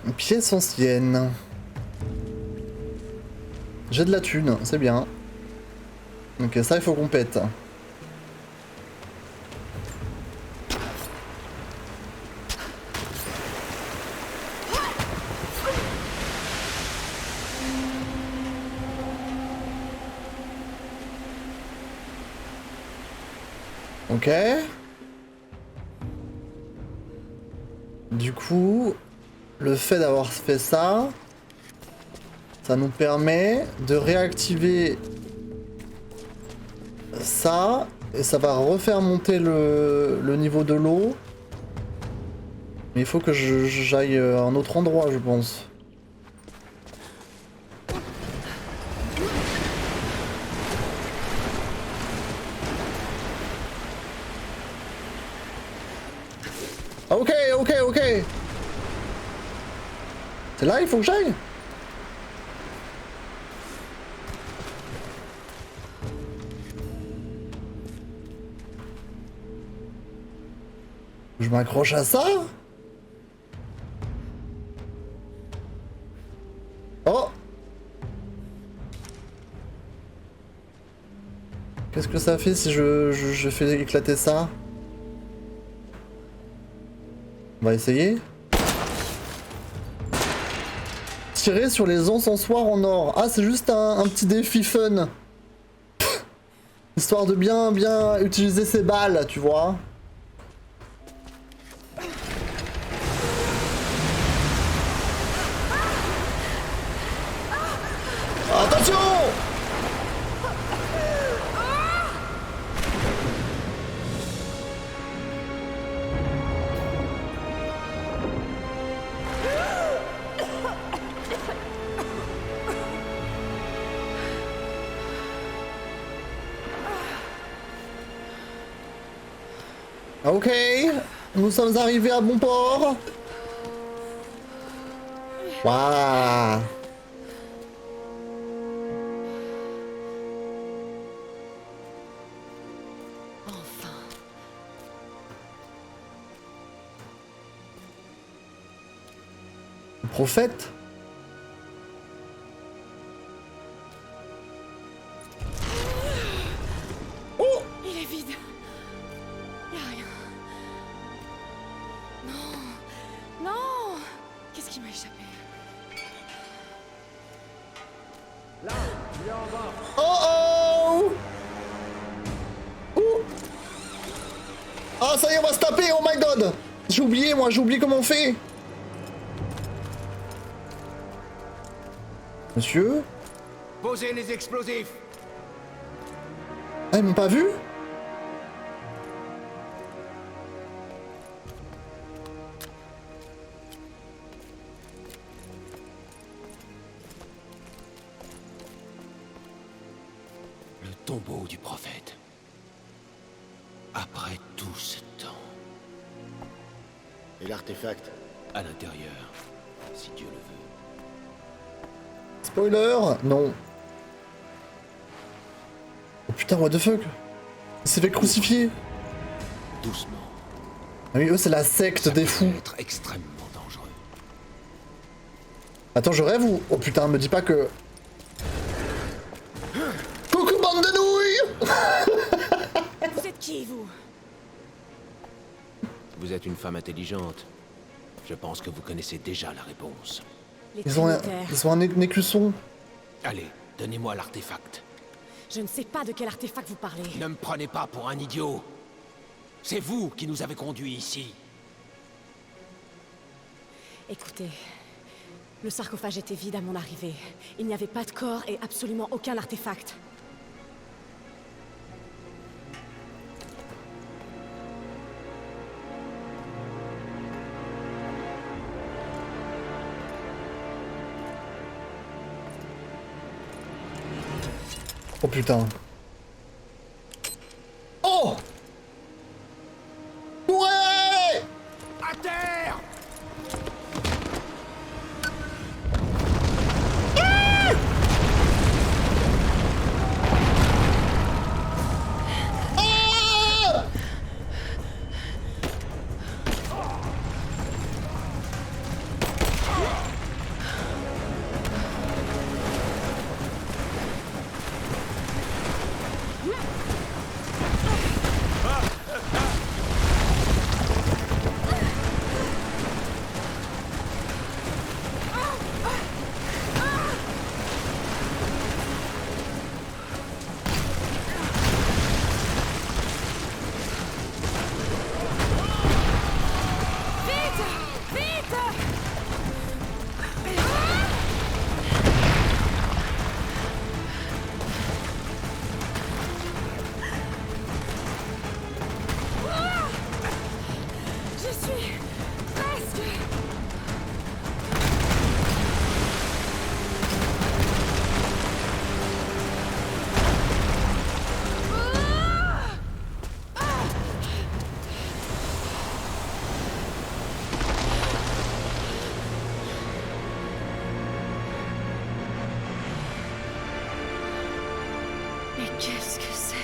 Une pièce ancienne. J'ai de la thune, c'est bien. Ok, ça il faut qu'on pète. Ok. Du coup, le fait d'avoir fait ça, ça nous permet de réactiver ça, et ça va refaire monter le niveau de l'eau. Mais il faut que j'aille à un autre endroit, je pense. Ok, ok, ok. C'est là, il faut que j'aille. Je m'accroche à ça. Oh. Qu'est-ce que ça fait si je fais éclater ça? On va essayer. Tirer sur les encensoirs en or. Ah, c'est juste un petit défi fun. Histoire de bien utiliser ses balles, tu vois. Attention! Ok, nous sommes arrivés à bon port. Waouh! Enfin. Le prophète? Il est vide. Y a rien. Non. Non. Qu'est-ce qui m'a échappé? Oh oh! Ouh! Ah, ça y est, on va se taper, oh my god! J'ai oublié, moi, j'ai oublié comment on fait! Monsieur? Posez les explosifs. Ah, ils m'ont pas vu? Le tombeau du prophète. Après tout ce temps. Et l'artefact? À l'intérieur, si Dieu le veut. Spoiler? Non. Oh putain, what the fuck? Il s'est fait crucifier. Doucement. Ah oui, eux, c'est la secte des fous. Être extrêmement dangereux. Attends, je rêve ou... Oh putain, me dis pas que... Coucou, bande de nouilles! Vous êtes qui, vous? Vous êtes une femme intelligente. Je pense que vous connaissez déjà la réponse. Les Ils ont un écusson. Allez, donnez-moi l'artefact. Je ne sais pas de quel artefact vous parlez. Ne me prenez pas pour un idiot. C'est vous qui nous avez conduits ici. Écoutez, le sarcophage était vide à mon arrivée. Il n'y avait pas de corps et absolument aucun artefact. Oh putain. Oh! Ouais! À terre! Qu'est-ce que c'est?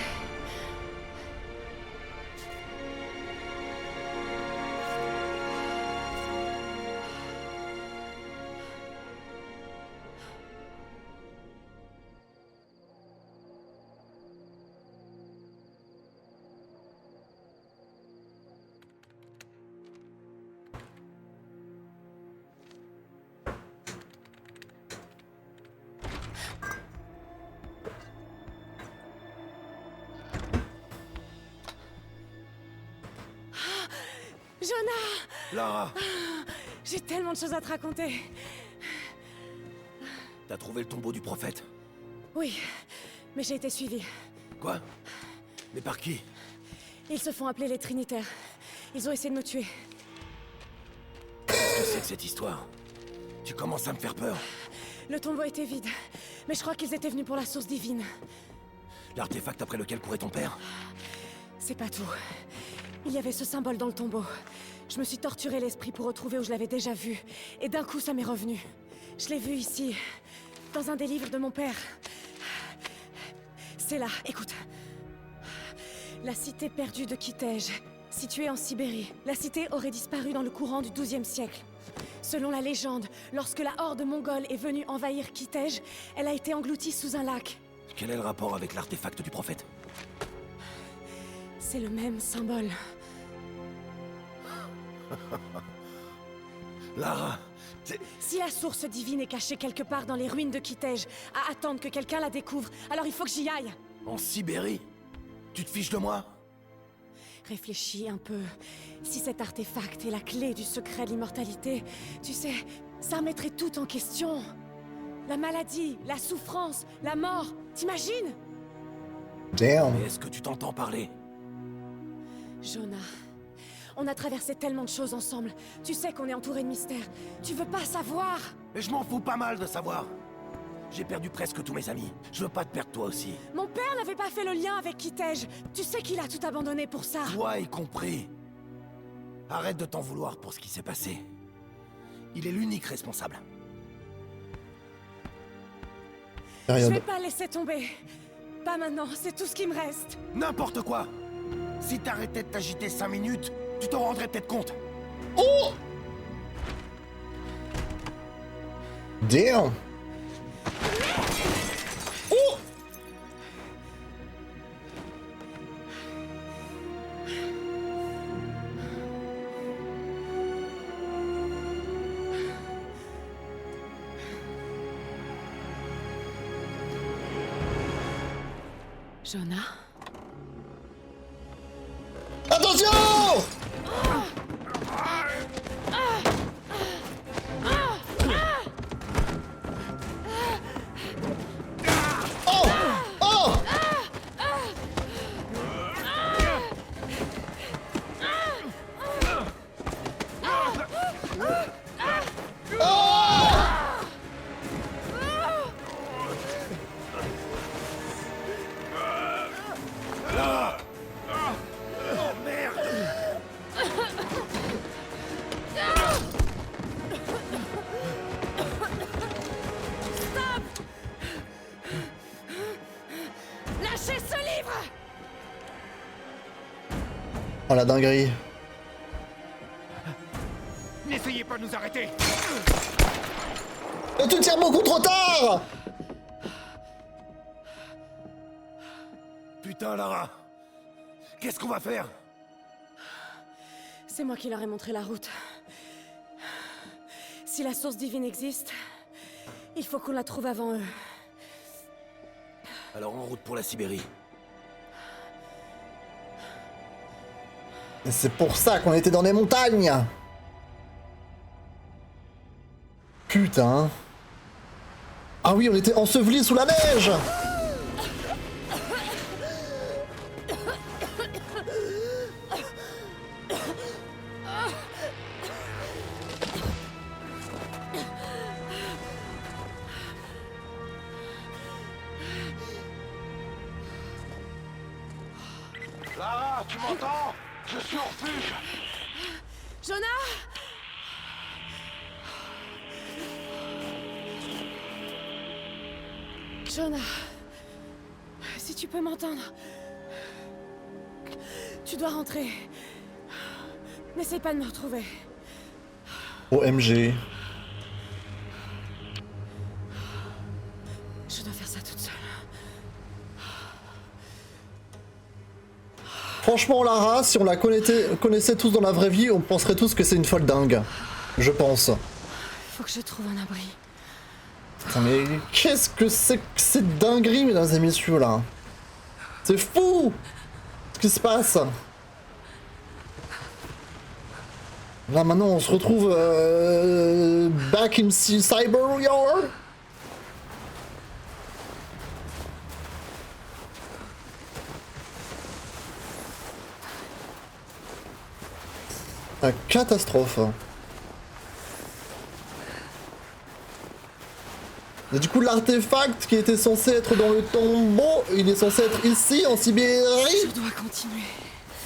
Jonah! Lara, J'ai tellement de choses à te raconter. t'as trouvé le tombeau du prophète? Oui, mais j'ai été suivie. Quoi? Mais par qui? Ils se font appeler les Trinitaires. Ils ont essayé de nous tuer. Qu'est-ce que c'est que cette histoire? Tu commences à me faire peur. Le tombeau était vide, mais je crois qu'ils étaient venus pour la source divine. L'artefact après lequel courait ton père? C'est pas tout. Il y avait ce symbole dans le tombeau. Je me suis torturé l'esprit pour retrouver où je l'avais déjà vu. Et d'un coup, ça m'est revenu. Je l'ai vu ici, dans un des livres de mon père. C'est là, écoute. La cité perdue de Kitej, située en Sibérie. La cité aurait disparu dans le courant du XIIe siècle. Selon la légende, lorsque la horde mongole est venue envahir Kitej, elle a été engloutie sous un lac. Quel est le rapport avec l'artefact du prophète? C'est le même symbole. Lara, Si la source divine est cachée quelque part dans les ruines de Kitej, à attendre que quelqu'un la découvre, alors il faut que j'y aille. en Sibérie? Tu te fiches de moi? Réfléchis un peu. Si cet artefact est la clé du secret de l'immortalité, tu sais, ça remettrait tout en question. La maladie, la souffrance, la mort, t'imagines? Damn. Mais est-ce que tu t'entends parler? Jonah, on a traversé tellement de choses ensemble. Tu sais qu'on est entouré de mystères. Tu veux pas savoir? Mais je m'en fous pas mal de savoir. J'ai perdu presque tous mes amis. Je veux pas te perdre toi aussi. Mon père n'avait pas fait le lien avec Kitej. Tu sais qu'il a tout abandonné pour ça. Toi y compris. Arrête de t'en vouloir pour ce qui s'est passé. Il est l'unique responsable. Je Période. vais pas laisser tomber. Pas maintenant, c'est tout ce qui me reste. N'importe quoi. Si t'arrêtais de t'agiter 5 minutes, tu t'en rendrais peut-être compte. Oh! Damn! Oh! Jonah? Attention! Oh! Oh! Oh! Oh merde! Lâchez ce livre! Oh la dinguerie. N'essayez pas de nous arrêter! Mais tu tires beaucoup trop tard! Putain, Lara! Qu'est-ce qu'on va faire? C'est moi qui leur ai montré la route. Si la source divine existe, il faut qu'on la trouve avant eux. Alors en route pour la Sibérie. Et c'est pour ça qu'on était dans les montagnes! Putain. Ah oui, on était ensevelis sous la neige! Lara, tu m'entends? Je suis au refuge! Jonah! Jonah, si tu peux m'entendre. Tu dois rentrer. N'essaie pas de me retrouver. OMG. Je dois faire ça toute seule. Franchement, Lara, si on la connaissait tous dans la vraie vie, on penserait tous que c'est une folle dingue. Je pense. Faut que je trouve un abri. Putain, mais qu'est-ce que c'est que cette dinguerie, mesdames et messieurs, là? C'est fou! Ce qui se passe. Là, maintenant, on se retrouve back in Cyber Yard. La catastrophe. Et du coup, l'artefact qui était censé être dans le tombeau, il est censé être ici, en Sibérie. Je dois continuer.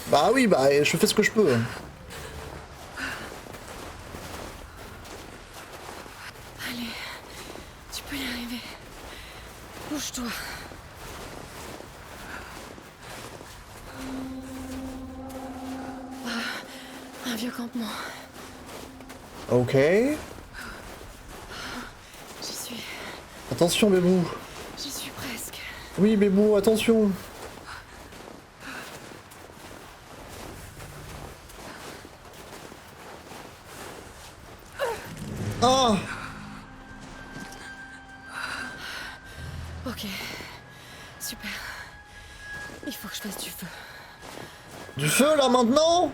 Bah oui, bah je fais ce que je peux. Allez, tu peux y arriver. Bouge-toi. Ah, un vieux campement. Ok. J'y suis. Attention, Bébou. J'y suis presque. Oui, Bébou, attention. Ah! Ok. Super. Il faut que je fasse du feu. Du feu, là, maintenant?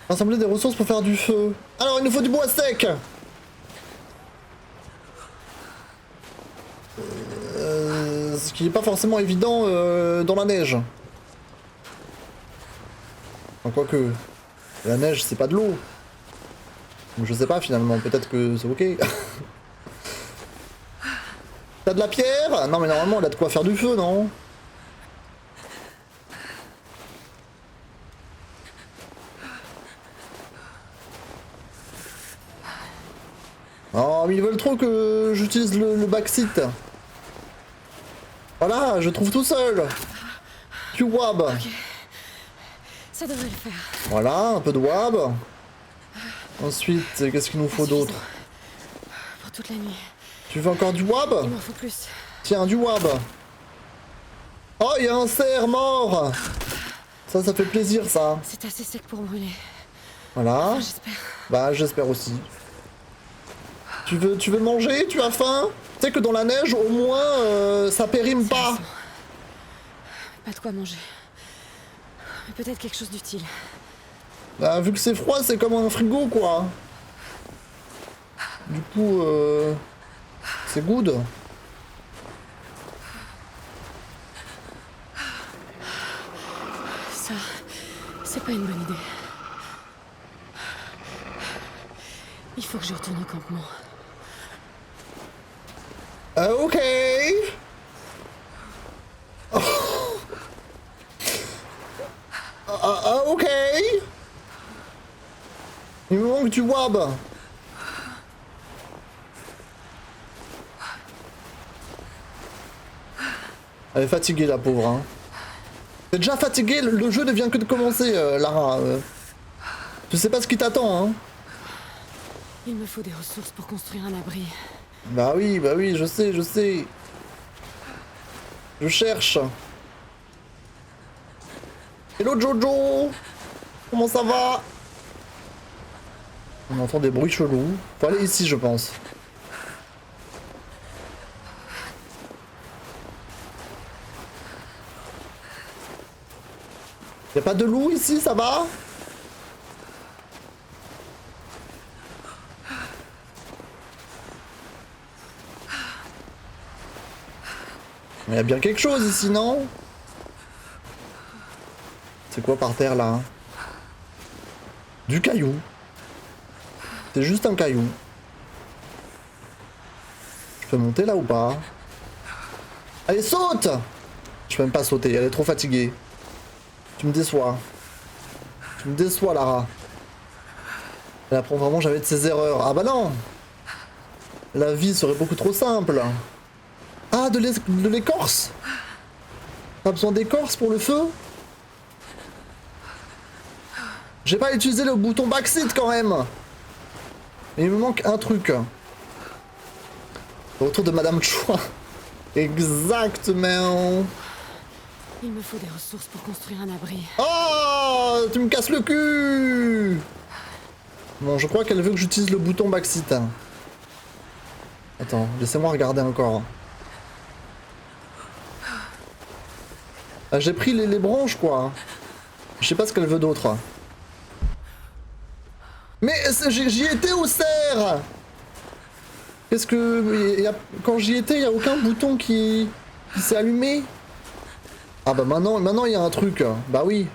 Rassembler des ressources pour faire du feu. Alors, il nous faut du bois sec. Ce qui n'est pas forcément évident dans la neige. Enfin, quoique, la neige, c'est pas de l'eau. Donc, je sais pas, finalement, peut-être que c'est ok. T'as de la pierre? Non, mais normalement, elle a de quoi faire du feu, non? Oh, mais ils veulent trop que j'utilise le backseat. Voilà, je trouve tout seul. Du wab. Ok. Ça devrait le faire. Voilà, un peu de wab. Ensuite, qu'est-ce qu'il nous faut d'autre? Pour toute la nuit. Tu veux encore du wab? Il m'en faut plus. Tiens, du wab. Oh, il y a un cerf mort. Ça fait plaisir, ça. C'est assez sec pour brûler. Voilà. Enfin, j'espère. Bah, j'espère aussi. Tu veux manger? Tu as faim? Tu sais que dans la neige, au moins, ça périme pas. Pas de quoi manger. Mais peut-être quelque chose d'utile. Bah, vu que c'est froid, c'est comme un frigo, quoi. Du coup, c'est good. Ça, c'est pas une bonne idée. Il faut que je retourne au campement. Ok. Ok. Il me manque du wab. Elle est fatiguée, la pauvre. Hein. T'es déjà fatiguée, le jeu ne vient que de commencer, Lara. Tu sais pas ce qui t'attend, hein. Il me faut des ressources pour construire un abri. Bah oui, je sais. Je cherche. Hello Jojo. Comment ça va? On entend des bruits chelous. Faut aller ici, je pense. Y'a pas de loup ici, ça va? Il y a bien quelque chose ici, non? C'est quoi par terre là? Du caillou. C'est juste un caillou. Je peux monter là ou pas? Allez, saute! Je peux même pas sauter, elle est trop fatiguée. Tu me déçois. Tu me déçois, Lara. Elle apprend vraiment jamais de ses erreurs. Ah bah non! La vie serait beaucoup trop simple. Ah, de l'écorce! T'as besoin d'écorce pour le feu? J'ai pas utilisé le bouton backseat quand même. Et il me manque un truc. Le retour de Madame Chua. Exactement. Il me faut des ressources pour construire un abri. Oh, tu me casses le cul. Bon, je crois qu'elle veut que j'utilise le bouton backseat. Attends, laissez-moi regarder encore. Ah, j'ai pris les branches, quoi. Je sais pas ce qu'elle veut d'autre. Mais j'y étais au cerf. Qu'est-ce que... Quand j'y étais, il n'y a aucun bouton qui s'est allumé. Ah bah maintenant il y a un truc. Bah oui.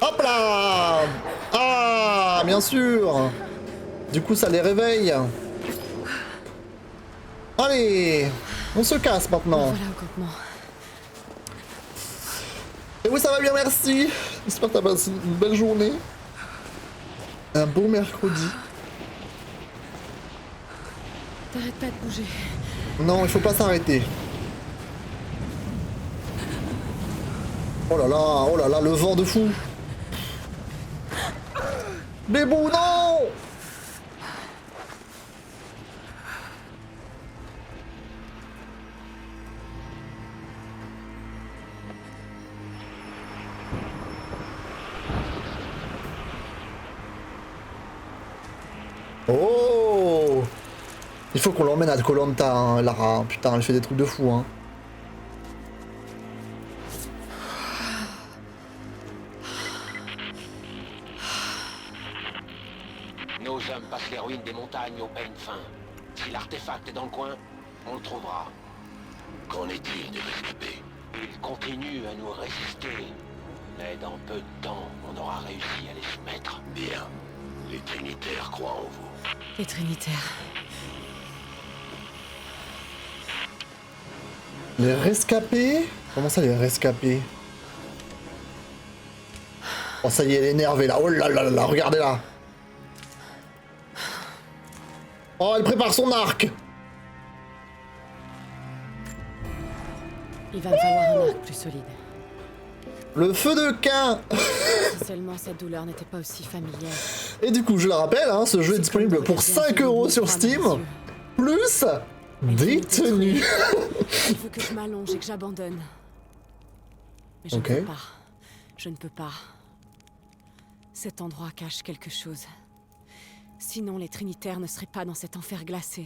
Hop là. Ah, bien sûr. Du coup, ça les réveille. Allez, on se casse maintenant. Voilà au campement. Et oui, ça va bien, merci. J'espère que t'as passé une belle journée. Un beau mercredi. T'arrêtes pas de bouger. Non, il faut pas s'arrêter. Oh là là, le vent de fou. Bébou, non! Oh! Il faut qu'on l'emmène à Koh Lanta, hein, Lara. Putain, elle fait des trucs de fou, hein. Nos hommes passent les ruines des montagnes au peigne fin. Si l'artefact est dans le coin, on le trouvera. Qu'en est-il des rescapés? Ils continuent à nous résister. Mais dans peu de temps, on aura réussi à les soumettre. Bien. Les Trinitaires croient en vous. Les Trinitaires. Les rescapés? Comment ça, les rescapés? Oh, ça y est, elle est énervée, là. Oh là là là, regardez là. Oh, elle prépare son arc. Il va me falloir un arc plus solide. Le feu de Cain. Si seulement cette douleur n'était pas aussi familière. Et du coup, je le rappelle, hein, ce jeu est disponible pour 5 € sur Steam, plus des tenues. Il faut que je m'allonge et que j'abandonne. Mais je Ok. ne peux pas. Je ne peux pas. Cet endroit cache quelque chose. Sinon, les Trinitaires ne seraient pas dans cet enfer glacé.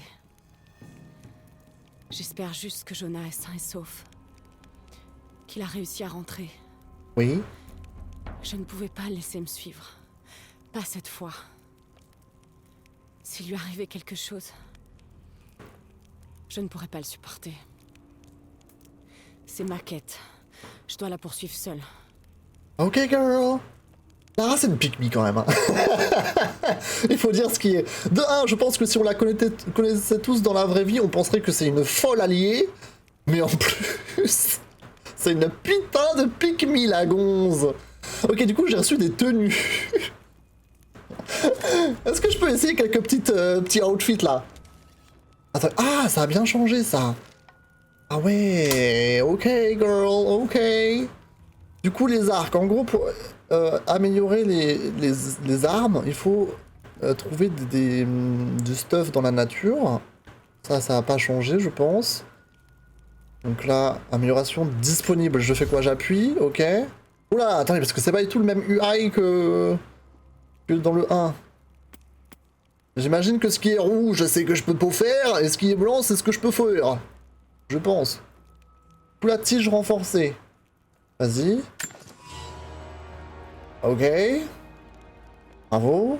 J'espère juste que Jonah est sain et sauf. Qu'il a réussi à rentrer. Oui. Je ne pouvais pas le laisser me suivre. Pas cette fois. S'il lui arrivait quelque chose, je ne pourrais pas le supporter. C'est ma quête. Je dois la poursuivre seule. Ok, girl. Lara, c'est une pique-me quand même. Hein. Il faut dire ce qui est. De un, je pense que si on la connaissait tous dans la vraie vie, on penserait que c'est une folle alliée. Mais en plus, c'est une putain de pique-me, la gonze. Ok, du coup, j'ai reçu des tenues. Est-ce que je peux essayer quelques petits outfits là? Attends, ah, ça a bien changé ça. Ah ouais, ok, girl, ok. Du coup, les arcs, en gros, pour améliorer les armes, il faut trouver du stuff dans la nature. Ça n'a pas changé, je pense. Donc là, amélioration disponible. Je fais quoi? J'appuie, ok. Oula, attendez, parce que c'est pas du tout le même UI que dans le 1. J'imagine que ce qui est rouge, c'est que je peux pas faire, et ce qui est blanc, c'est ce que je peux faire. Je pense. Pour la tige renforcée. Vas-y. Ok. Bravo.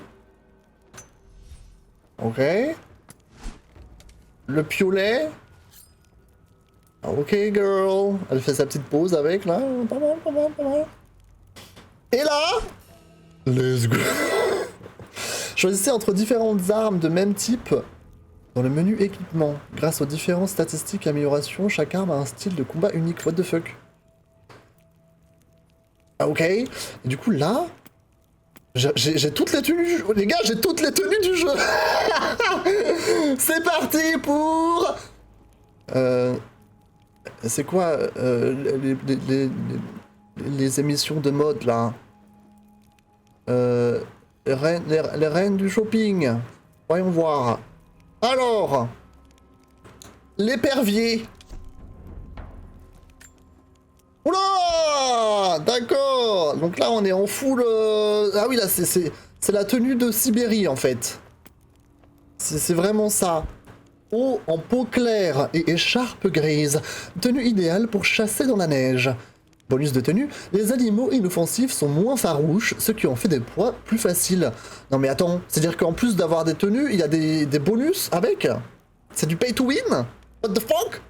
Ok. Le piolet. Ok, girl. Elle fait sa petite pause avec, là. Pas mal, pas mal, pas mal. Et là, let's go. Choisissez entre différentes armes de même type dans le menu équipement. Grâce aux différentes statistiques et améliorations, chaque arme a un style de combat unique. What the fuck? Ah, ok. Et du coup, là, j'ai toutes les tenues du jeu. Les gars, j'ai toutes les tenues du jeu. C'est parti pour... C'est quoi les émissions de mode là? Les reines du shopping. Voyons voir. Alors, l'épervier. Oula! D'accord. Donc là, on est en full... Ah oui, là, c'est la tenue de Sibérie, en fait. C'est vraiment ça. Haut en peau claire et écharpe grise. Tenue idéale pour chasser dans la neige. Bonus de tenue, les animaux inoffensifs sont moins farouches, ce qui en fait des proies plus faciles. Non mais attends, c'est-à-dire qu'en plus d'avoir des tenues, il y a des bonus avec? C'est du pay to win? What the fuck?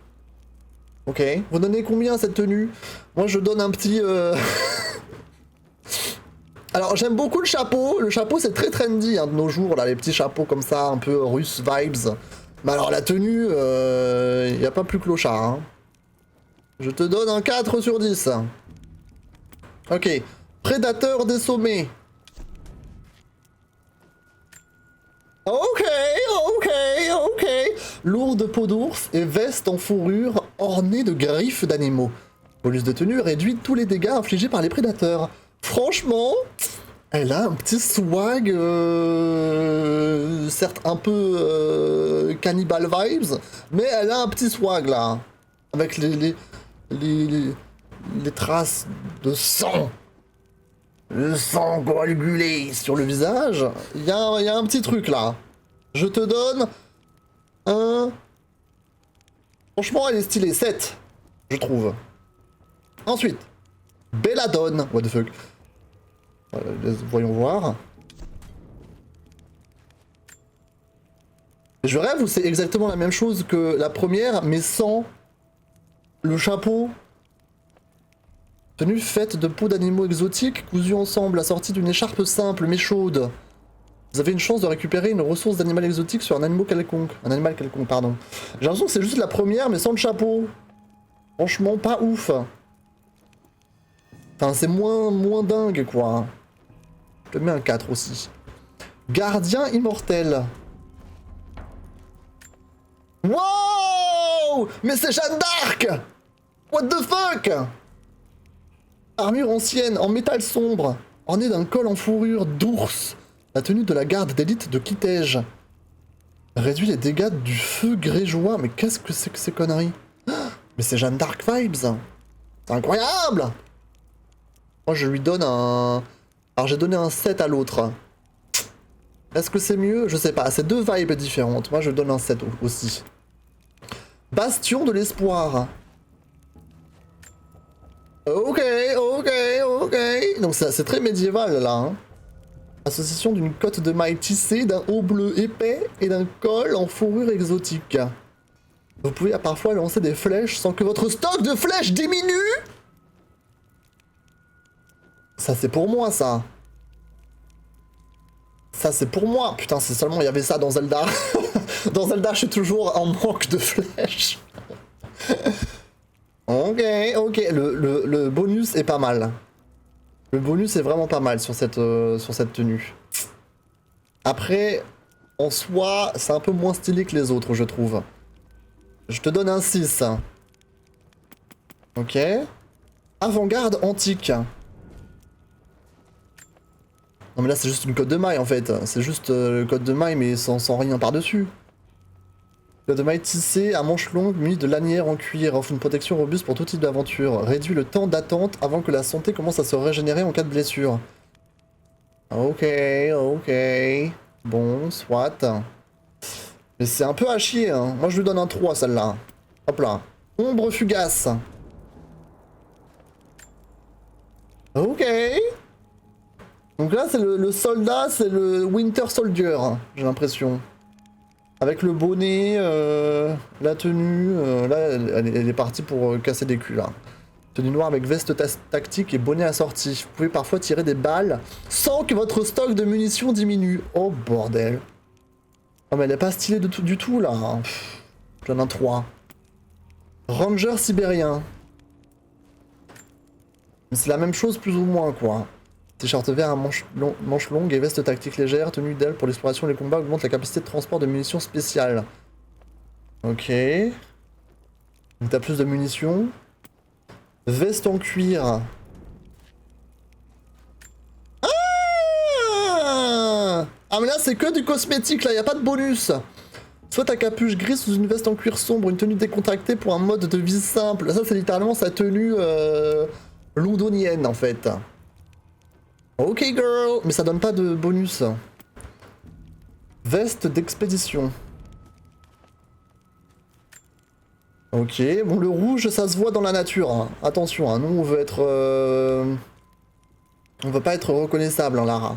Ok, vous donnez combien à cette tenue? Moi je donne un petit... Alors j'aime beaucoup le chapeau c'est très trendy hein, de nos jours, là, les petits chapeaux comme ça, un peu russe vibes. Mais alors la tenue, il n'y a pas plus clochard. Hein. Je te donne un 4 sur 10. Ok. Prédateur des sommets. Ok. Lourde peau d'ours et veste en fourrure ornée de griffes d'animaux. Bonus de tenue réduit tous les dégâts infligés par les prédateurs. Franchement, elle a un petit swag, certes un peu cannibal vibes, mais elle a un petit swag là. Avec les traces de sang. Le sang coagulé sur le visage. Il y a un petit truc là. Je te donne un... Franchement, elle est stylée. 7, je trouve. Ensuite, Belladone. What the fuck. Voyons voir. Je rêve ou c'est exactement la même chose que la première, mais sans... le chapeau. Tenue faite de peau d'animaux exotiques, cousus ensemble, assortie d'une écharpe simple mais chaude. Vous avez une chance de récupérer une ressource d'animal exotique sur un animal quelconque. Pardon. J'ai l'impression que c'est juste la première, mais sans le chapeau. Franchement, pas ouf. Enfin, c'est moins dingue, quoi. Je te mets un 4 aussi. Gardien immortel. Wow! Mais c'est Jeanne d'Arc! What the fuck? Armure ancienne, en métal sombre, ornée d'un col en fourrure d'ours. La tenue de la garde d'élite de Kitej. Réduit les dégâts du feu grégeois. Mais qu'est-ce que c'est que ces conneries? Mais c'est Jeanne d'Arc vibes. C'est incroyable! Moi je lui donne un... Alors j'ai donné un 7 à l'autre. Est-ce que c'est mieux? Je sais pas, c'est deux vibes différentes. Moi je donne un 7 aussi. Bastion de l'espoir. Ok. Donc c'est très médiéval là. Hein. Association d'une cotte de mailles tissée, d'un haut bleu épais et d'un col en fourrure exotique. Vous pouvez parfois lancer des flèches sans que votre stock de flèches diminue. Ça c'est pour moi ça. Ça c'est pour moi. Putain, c'est seulement il y avait ça dans Zelda. Dans Zelda, je suis toujours en manque de flèches. Ok. Le bonus est pas mal. Le bonus est vraiment pas mal sur cette tenue. Après, en soi, c'est un peu moins stylé que les autres, je trouve. Je te donne un 6. Ok. Avant-garde antique. Non mais là c'est juste une cotte de maille en fait. C'est juste le code de maille mais sans rien par-dessus. Code de maille tissé à manches longues muni de lanières en cuir. Offre une protection robuste pour tout type d'aventure. Réduit le temps d'attente avant que la santé commence à se régénérer en cas de blessure. Ok. Bon, soit. Mais c'est un peu à chier hein. Moi je lui donne un 3 celle-là. Hop là. Ombre fugace. Ok. Donc là, c'est le soldat, c'est le Winter Soldier, j'ai l'impression. Avec le bonnet, la tenue, là, elle est partie pour casser des culs, là. Tenue noire avec veste tactique et bonnet assorti. Vous pouvez parfois tirer des balles sans que votre stock de munitions diminue. Oh, bordel. Oh, mais elle est pas stylée du tout, là. Je donne un 3. Ranger sibérien. C'est la même chose, plus ou moins, quoi. T-shirt vert à manches longues et veste tactique légère, tenue idéale pour l'exploration et les combats, augmente la capacité de transport de munitions spéciales. Ok. Donc t'as plus de munitions. Veste en cuir. Ah mais là c'est que du cosmétique, là y a pas de bonus. Soit ta capuche grise sous une veste en cuir sombre, une tenue décontractée pour un mode de vie simple. Ça c'est littéralement sa tenue londonienne en fait. Ok girl, mais ça donne pas de bonus. Veste d'expédition. Ok, bon le rouge ça se voit dans la nature, hein. Attention, hein. Nous on veut être... On veut pas être reconnaissable hein, Lara.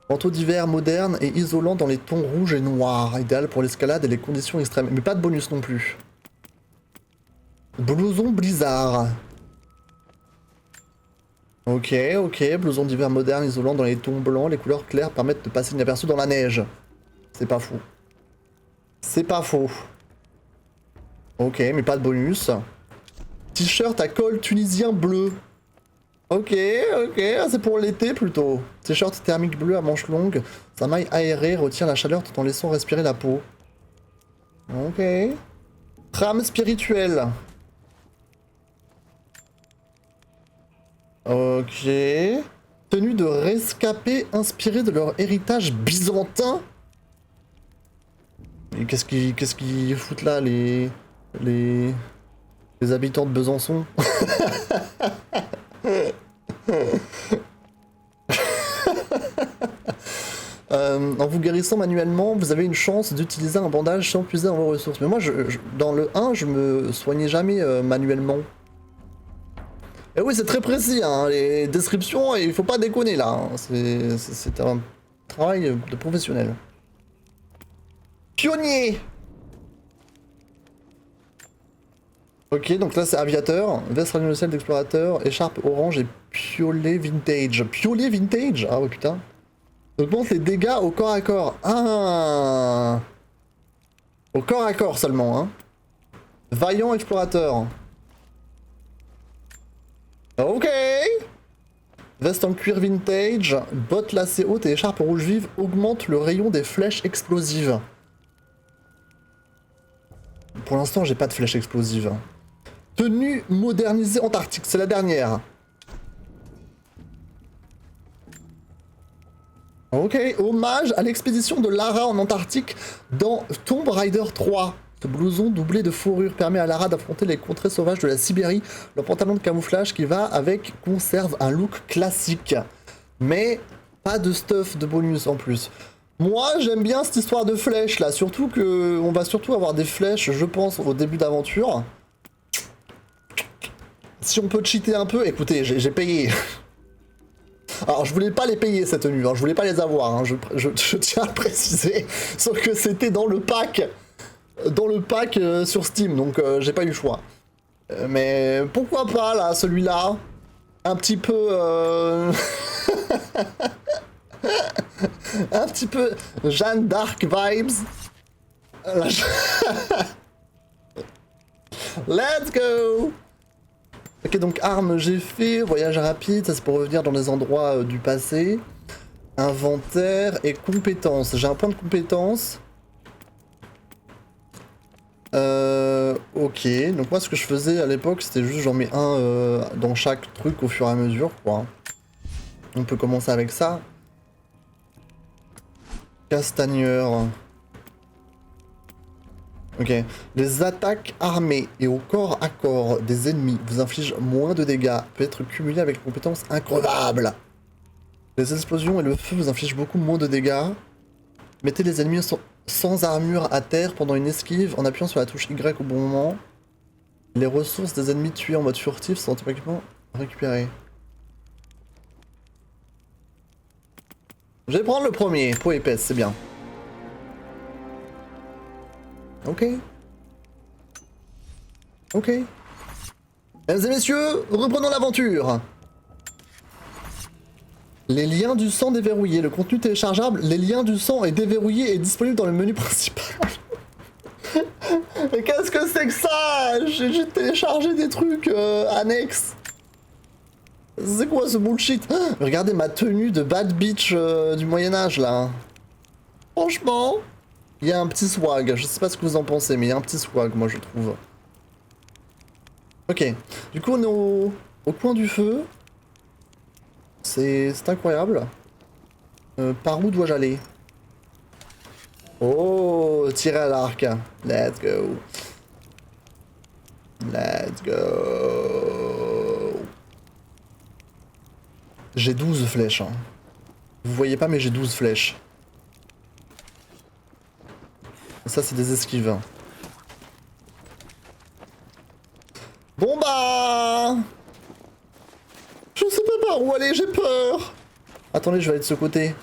Manteau d'hiver moderne et isolant dans les tons rouges et noirs, idéal pour l'escalade et les conditions extrêmes. Mais pas de bonus non plus. Blouson blizzard. Ok, blouson d'hiver moderne, isolant dans les tons blancs, les couleurs claires permettent de passer inaperçu dans la neige. C'est pas fou. C'est pas faux. Ok, mais pas de bonus. T-shirt à col tunisien bleu. Ok, c'est pour l'été plutôt. T-shirt thermique bleu à manches longues. Sa maille aérée retient la chaleur tout en laissant respirer la peau. Ok. Trame spirituelle. Ok. Tenue de rescapés inspirée de leur héritage byzantin. Et qu'est-ce qu'ils foutent là, les habitants de Besançon? En vous guérissant manuellement, vous avez une chance d'utiliser un bandage sans puiser dans vos ressources. Mais moi, dans le 1, je me soignais jamais manuellement. Et oui, c'est très précis, hein, les descriptions, et il faut pas déconner là. Hein. C'est un travail de professionnel. Pionnier. Ok, donc là c'est aviateur, veste radiociel d'explorateur, écharpe orange et piolet vintage. Piolet vintage? Ah ouais putain. Augmente les dégâts au corps à corps. Ah. Au corps à corps seulement, hein. Vaillant explorateur. Ok. Veste en cuir vintage, bottes lacées hautes et écharpe rouge vive augmente le rayon des flèches explosives. Pour l'instant, j'ai pas de flèches explosives. Tenue modernisée antarctique, c'est la dernière. Ok, hommage à l'expédition de Lara en Antarctique dans Tomb Raider 3. Ce blouson doublé de fourrure permet à Lara d'affronter les contrées sauvages de la Sibérie. Le pantalon de camouflage qui va avec conserve un look classique. Mais pas de stuff de bonus en plus. Moi j'aime bien cette histoire de flèches là, surtout que on va surtout avoir des flèches je pense au début d'aventure. Si on peut cheater un peu, écoutez, j'ai payé. Alors je voulais pas les payer cette tenue, hein, je voulais pas les avoir, hein, je tiens à le préciser. Sauf que c'était dans le pack sur Steam, donc j'ai pas eu le choix. Mais pourquoi pas là, celui-là, un petit peu... un petit peu Jeanne d'Arc vibes. Let's go. Ok, donc armes j'ai fait, voyage rapide, ça c'est pour revenir dans des endroits du passé. Inventaire et compétences. J'ai un point de compétences. Ok, donc moi ce que je faisais à l'époque c'était juste j'en mets un dans chaque truc au fur et à mesure quoi. On peut commencer avec ça. Castagneur. Ok. Les attaques armées et au corps à corps des ennemis vous infligent moins de dégâts. Peut être cumulé avec la compétence increvable. Les explosions et le feu vous infligent beaucoup moins de dégâts. Mettez les ennemis sans armure à terre pendant une esquive en appuyant sur la touche Y au bon moment. Les ressources des ennemis tués en mode furtif sont automatiquement récupérées. Je vais prendre le premier, peau épaisse, c'est bien. Ok. Ok. Mesdames et messieurs, reprenons l'aventure. Les liens du sang déverrouillés. Le contenu téléchargeable, les liens du sang est déverrouillé et disponible dans le menu principal. Mais qu'est-ce que c'est que ça? J'ai téléchargé des trucs annexes. C'est quoi ce bullshit? Regardez ma tenue de bad bitch du Moyen-Âge là. Franchement, il y a un petit swag. Je sais pas ce que vous en pensez, mais il y a un petit swag, moi je trouve. Ok, du coup on est au coin du feu. C'est incroyable. Par où dois-je aller? Oh, tirer à l'arc. Let's go. Let's go. J'ai 12 flèches. Hein. Vous voyez pas mais j'ai 12 flèches. Ça c'est des esquives. Bon bah... Je sais pas par où aller, j'ai peur. Attendez, je vais aller de ce côté.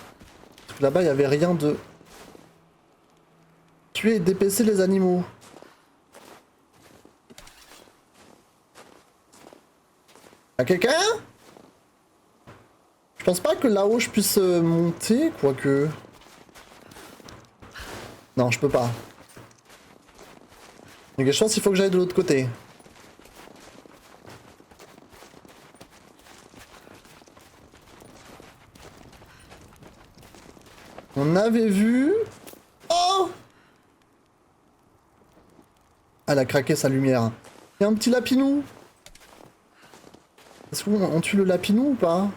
Parce que là-bas, il y avait rien de... Tuer et d'épaisser les animaux. Y'a quelqu'un? Je pense pas que là-haut je puisse monter, quoique... Non, je peux pas. Donc je pense qu'il faut que j'aille de l'autre côté. On avait vu... Oh! Elle a craqué sa lumière. Il y a un petit lapinou. Est-ce qu'on tue le lapinou ou pas?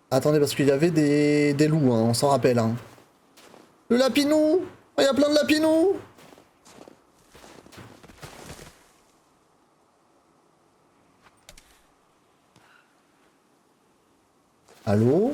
Attendez, parce qu'il y avait des loups, hein, on s'en rappelle. Hein. Le lapinou! Il y a plein de lapinous! Allô?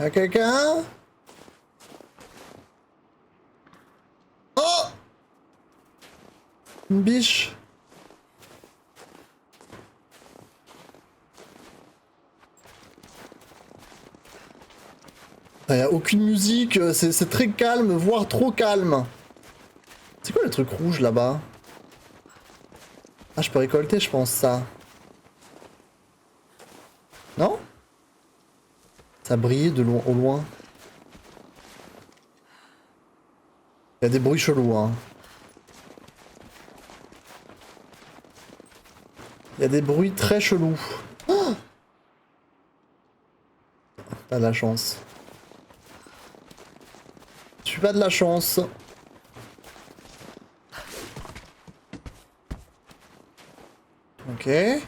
Y'a quelqu'un? Oh! Une biche. Il n'y a aucune musique, c'est très calme, voire trop calme. C'est quoi le truc rouge là-bas? Ah, je peux récolter, je pense, ça. Non? Ça brille de loin, au loin. Il y a des bruits chelous, hein. Il y a des bruits très chelous. Oh, pas de la chance. Je suis pas de la chance. Ok. Il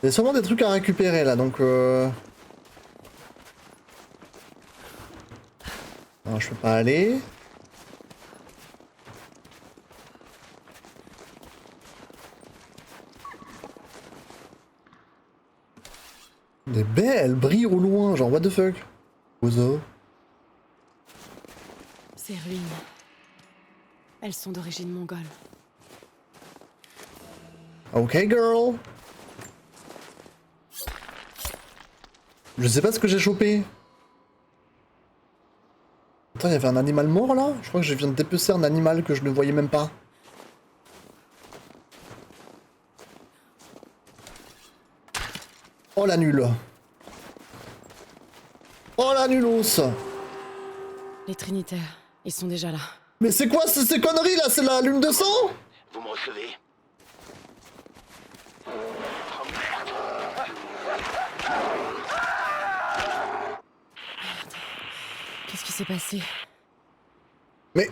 y a sûrement des trucs à récupérer là, donc non, je peux pas aller. Des belles brillent au loin, genre what the fuck. Ozo. Ces ruines. Elles sont d'origine mongole. Ok girl. Je sais pas ce que j'ai chopé. Attends, il y avait un animal mort là? Je crois que je viens de dépecer un animal que je ne voyais même pas. Oh la nulle. Oh la nullos. Les Trinitaires, ils sont déjà là. Mais c'est quoi ces conneries là? C'est la lune de sang? Vous me recevez? Qu'est-ce qui s'est passé? Mais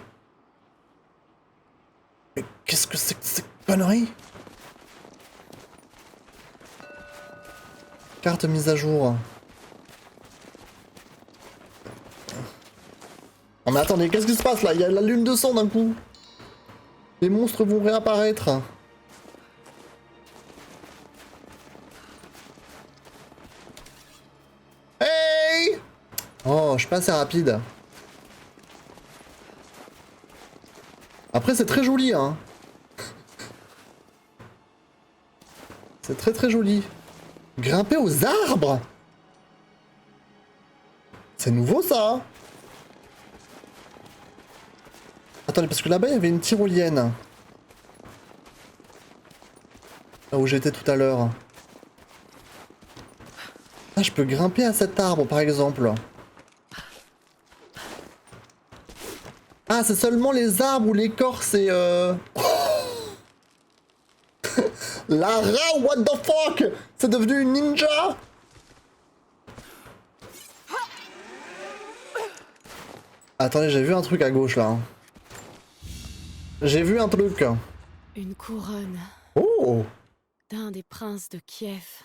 qu'est-ce que c'est que ces conneries? Carte mise à jour. Oh mais attendez, qu'est-ce qui se passe là? Il y a la lune de sang d'un coup. Les monstres vont réapparaître. Hey! Oh, je suis pas assez rapide. Après, c'est très joli, hein. C'est très très joli. Grimper aux arbres? C'est nouveau, ça. Attendez, parce que là-bas, il y avait une tyrolienne. Là où j'étais tout à l'heure. Ah, je peux grimper à cet arbre, par exemple. Ah, c'est seulement les arbres ou l'écorce et Lara, what the fuck? C'est devenu une ninja? Attendez, j'ai vu un truc à gauche, là. J'ai vu un truc. Une couronne Oh! d'un des princes de Kiev.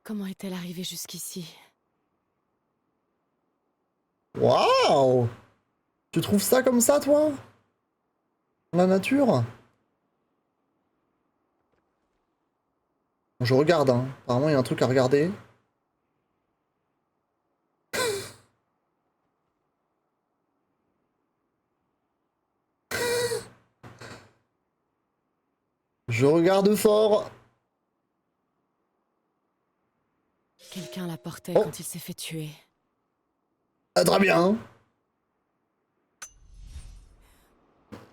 Comment est-elle arrivée jusqu'ici? Waouh! Tu trouves ça comme ça, toi? La nature? Je regarde, hein. Apparemment, il y a un truc à regarder. Je regarde fort. Quelqu'un la portait Oh. quand il s'est fait tuer. Ah, très bien.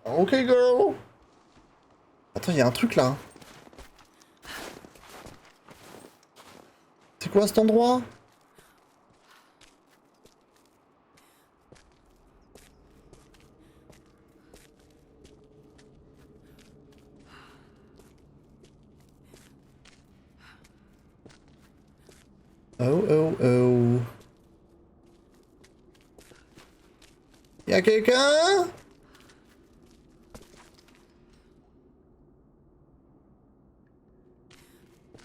Ok, girl. Attends, il y a un truc là. C'est quoi cet endroit? Oh, oh, oh. Y'a quelqu'un?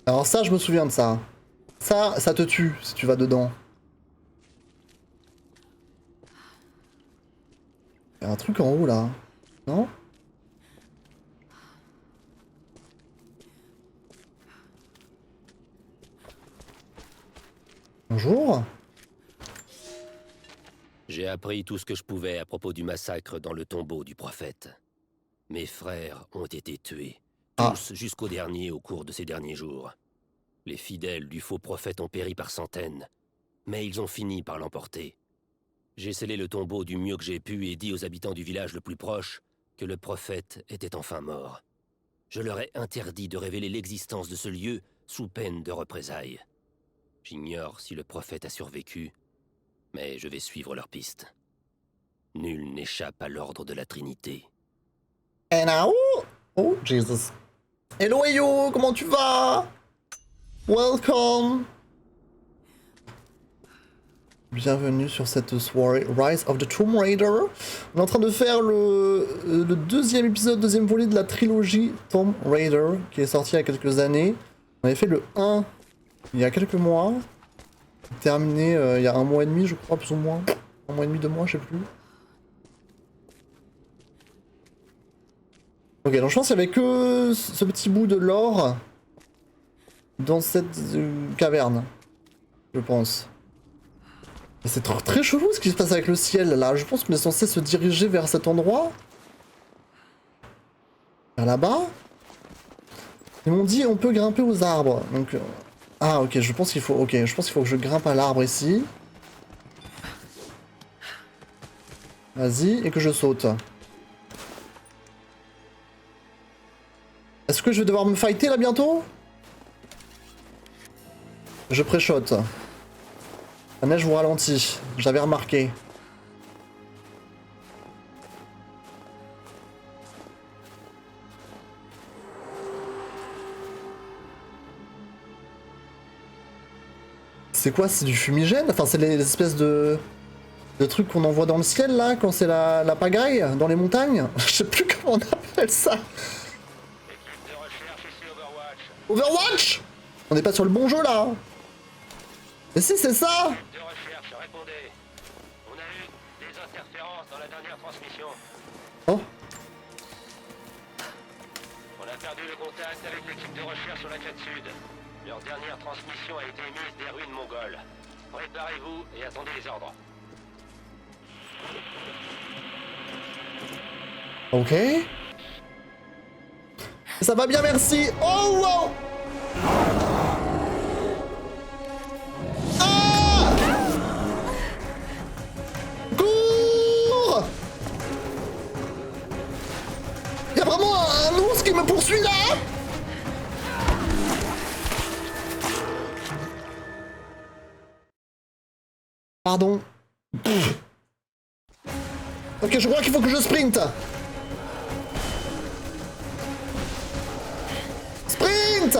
Alors ça, je me souviens de ça. Ça te tue si tu vas dedans. Y'a un truc en haut là. Non? Bonjour. J'ai appris tout ce que je pouvais à propos du massacre dans le tombeau du prophète. Mes frères ont été tués, Ah. tous jusqu'au dernier au cours de ces derniers jours. Les fidèles du faux prophète ont péri par centaines, mais ils ont fini par l'emporter. J'ai scellé le tombeau du mieux que j'ai pu et dit aux habitants du village le plus proche que le prophète était enfin mort. Je leur ai interdit de révéler l'existence de ce lieu sous peine de représailles. J'ignore si le prophète a survécu, mais je vais suivre leur piste. Nul n'échappe à l'ordre de la Trinité. And now... Oh, Jesus. Hello, yo, comment tu vas? Welcome. Bienvenue sur cette soirée Rise of the Tomb Raider. On est en train de faire le deuxième épisode, deuxième volet de la trilogie Tomb Raider, qui est sorti il y a quelques années. On avait fait le 1 il y a quelques mois. Terminé il y a un mois et demi, je crois, plus ou moins. Un mois et demi, 2 mois, je sais plus. Ok, donc je pense qu'il n'y avait que ce petit bout de l'or dans cette caverne, je pense. Et c'est très chelou ce qui se passe avec le ciel là. Je pense qu'on est censé se diriger vers cet endroit. Vers là-bas. Ils m'ont dit on peut grimper aux arbres. Donc ah ok, je pense qu'il faut que je grimpe à l'arbre ici. Vas-y et que je saute. Est-ce que je vais devoir me fighter là bientôt? Je pré-shot. La neige vous ralentit, j'avais remarqué. C'est quoi? C'est du fumigène? Enfin, c'est les espèces de trucs qu'on envoie dans le ciel là, quand c'est la pagaille, dans les montagnes? Je sais plus comment on appelle ça. Overwatch? On n'est pas sur le bon jeu là. Mais si, c'est ça. De recherche, répondez. On a eu des interférences dans la dernière transmission. Oh. On a perdu le contact avec l'équipe de recherche sur la crête sud. Leur dernière transmission a été émise des ruines mongoles. Préparez-vous et attendez les ordres. Ok. Ça va bien, merci. Oh wow. Ah! Cours! Il y a vraiment un ours qui me poursuit là? Pardon. Ok, je crois qu'il faut que je sprinte. Sprint.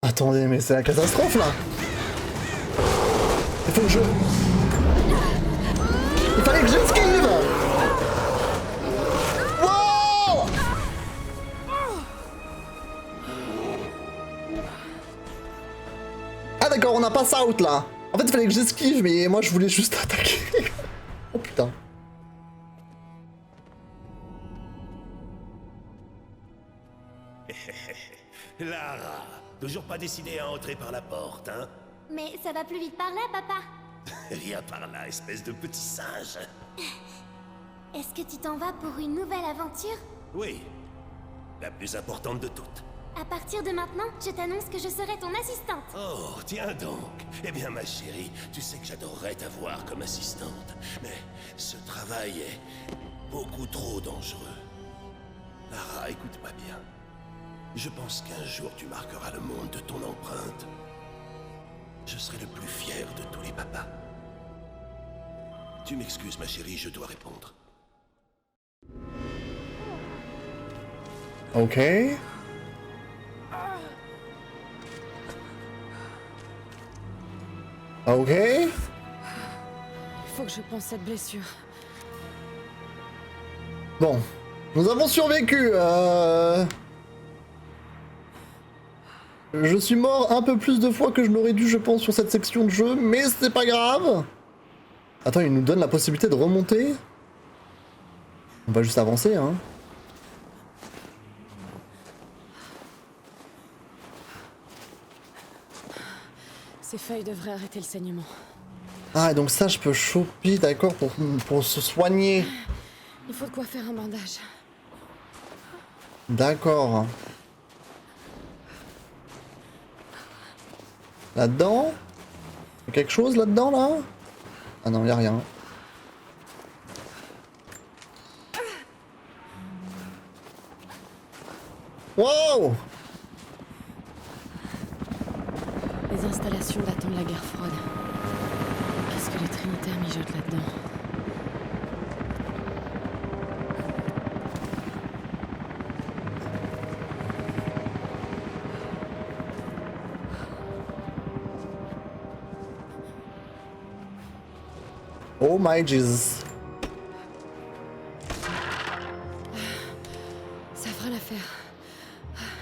Attendez, mais c'est la catastrophe là. Il faut que je... Il fallait que j'esquive. Wow. Ah d'accord, on n'a pas ça out là. En fait, il fallait que j'esquive, mais moi je voulais juste attaquer. Oh putain. Lara, toujours pas décidé à entrer par la porte, hein? Mais ça va plus vite par là, papa. Viens par là, espèce de petit singe. Est-ce que tu t'en vas pour une nouvelle aventure? Oui, la plus importante de toutes. À partir de maintenant, je t'annonce que je serai ton assistante. Oh, tiens donc. Eh bien, ma chérie, tu sais que j'adorerais t'avoir comme assistante. Mais ce travail est beaucoup trop dangereux. Lara, écoute-moi bien. Je pense qu'un jour tu marqueras le monde de ton empreinte. Je serai le plus fier de tous les papas. Tu m'excuses, ma chérie, je dois répondre. Ok. Ok. Il faut que je pense cette blessure. Bon. Nous avons survécu. Je suis mort un peu plus de fois que je n'aurais dû, je pense, sur cette section de jeu, mais c'est pas grave. Attends, il nous donne la possibilité de remonter. On va juste avancer, hein. Ces feuilles devraient arrêter le saignement. Ah, et donc ça, je peux choper, d'accord, pour se soigner. Il faut de quoi faire un bandage. D'accord. Là-dedans? Quelque chose là-dedans, là? Ah non, y a rien. Wow! Les installations datant de la guerre froide. Qu'est-ce que les Trinitaires mijotent là-dedans? Oh my Jesus. Ça fera l'affaire.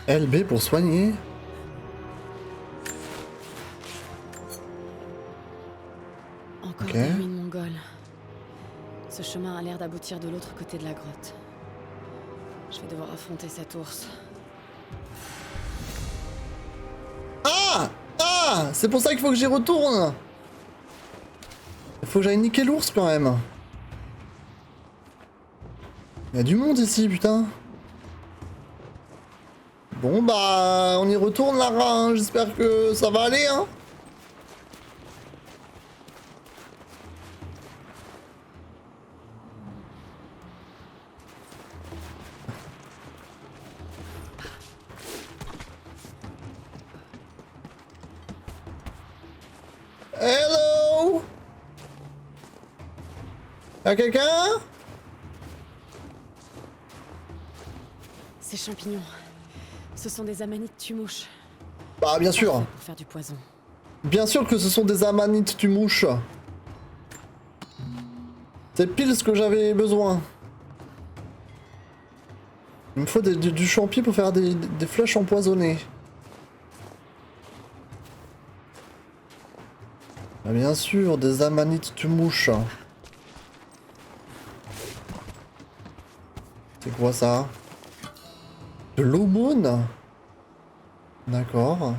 LB pour soigner. Encore Ok. des ruines mongoles. Ce chemin a l'air d'aboutir de l'autre côté de la grotte. Je vais devoir affronter cet ours. Ah! Ah! C'est pour ça qu'il faut que j'y retourne! Il faut que j'aille niquer l'ours quand même. Il y a du monde ici, putain. Bon bah, on y retourne Lara, hein. J'espère que ça va aller, hein. Hello? Y'a quelqu'un? Ces champignons, ce sont des amanites tumouches. Bah bien sûr. Parfait pour faire du poison. Bien sûr que ce sont des amanites tu mouches. C'est pile ce que j'avais besoin. Il me faut du champi pour faire des flèches empoisonnées. Ah, bien sûr, des amanites tumouches. C'est quoi ça? De l'aumône? D'accord.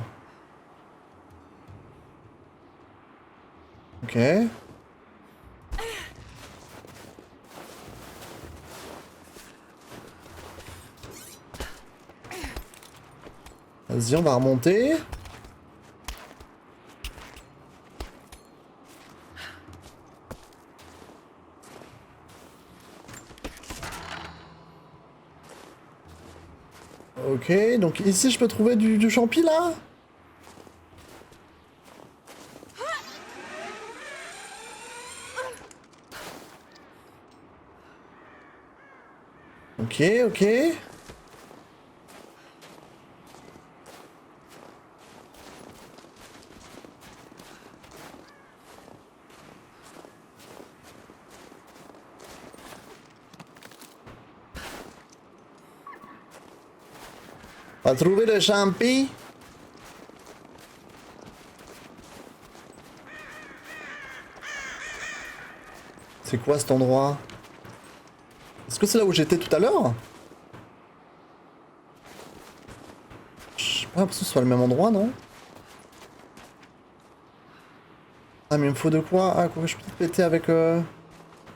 Ok. Vas-y, on va remonter. Ok, donc ici je peux trouver du champi là? Ok, ok. On va trouver le champi. C'est quoi cet endroit? Est-ce que c'est là où j'étais tout à l'heure? J'ai pas l'impression que ce soit le même endroit, non? Ah, mais il me faut de quoi? Ah, quoi, je peux peut-être péter avec...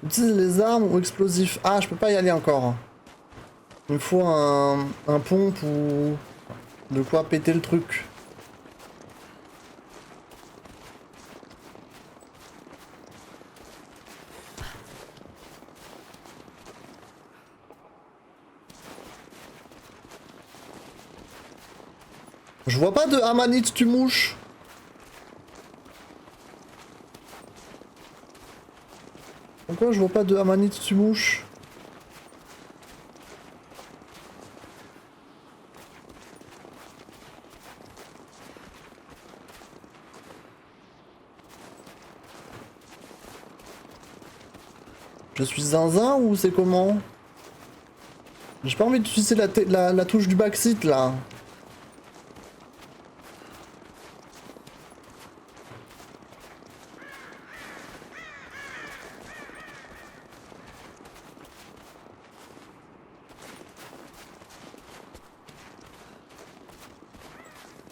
Utilise les armes ou explosifs. Ah, je peux pas y aller encore. Il me faut un pompe ou... De quoi péter le truc. Je vois pas de amanite tumouche. Pourquoi je vois pas de amanite tumouche? Je suis zinzin ou c'est comment? J'ai pas envie d'utiliser la touche du backseat là.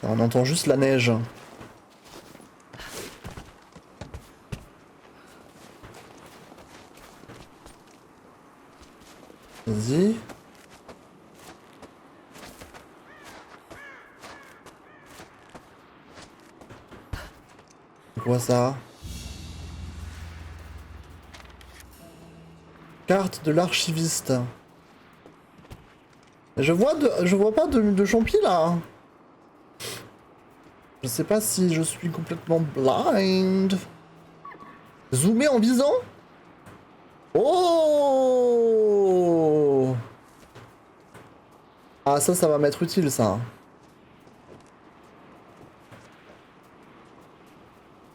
On entend juste la neige. Vas-y. C'est quoi ça? Carte de l'archiviste. Je vois pas de champi là. Je sais pas si je suis complètement blind. Zoomer en visant? Oh! Ah ça va m'être utile ça.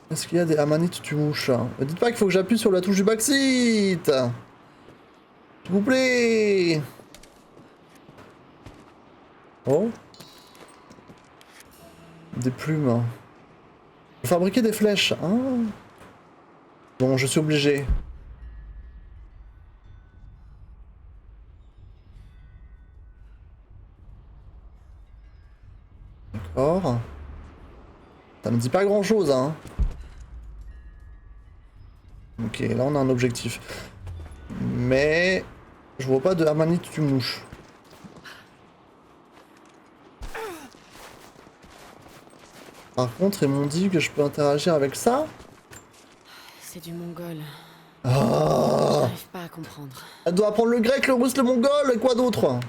Est-ce qu'il y a des amanites tumouches? Ne dites pas qu'il faut que j'appuie sur la touche du backseat. S'il vous plaît. Oh. Des plumes. Fabriquer des flèches. Ah. Bon, je suis obligé. D'accord. Ça me dit pas grand chose, hein. Ok, là on a un objectif. Mais... Je vois pas de amanite tumouche. Par contre, ils m'ont dit que je peux interagir avec ça. C'est du mongol. Ah, J'arrive pas à comprendre. elle doit apprendre le grec, le russe, le mongol et quoi d'autre?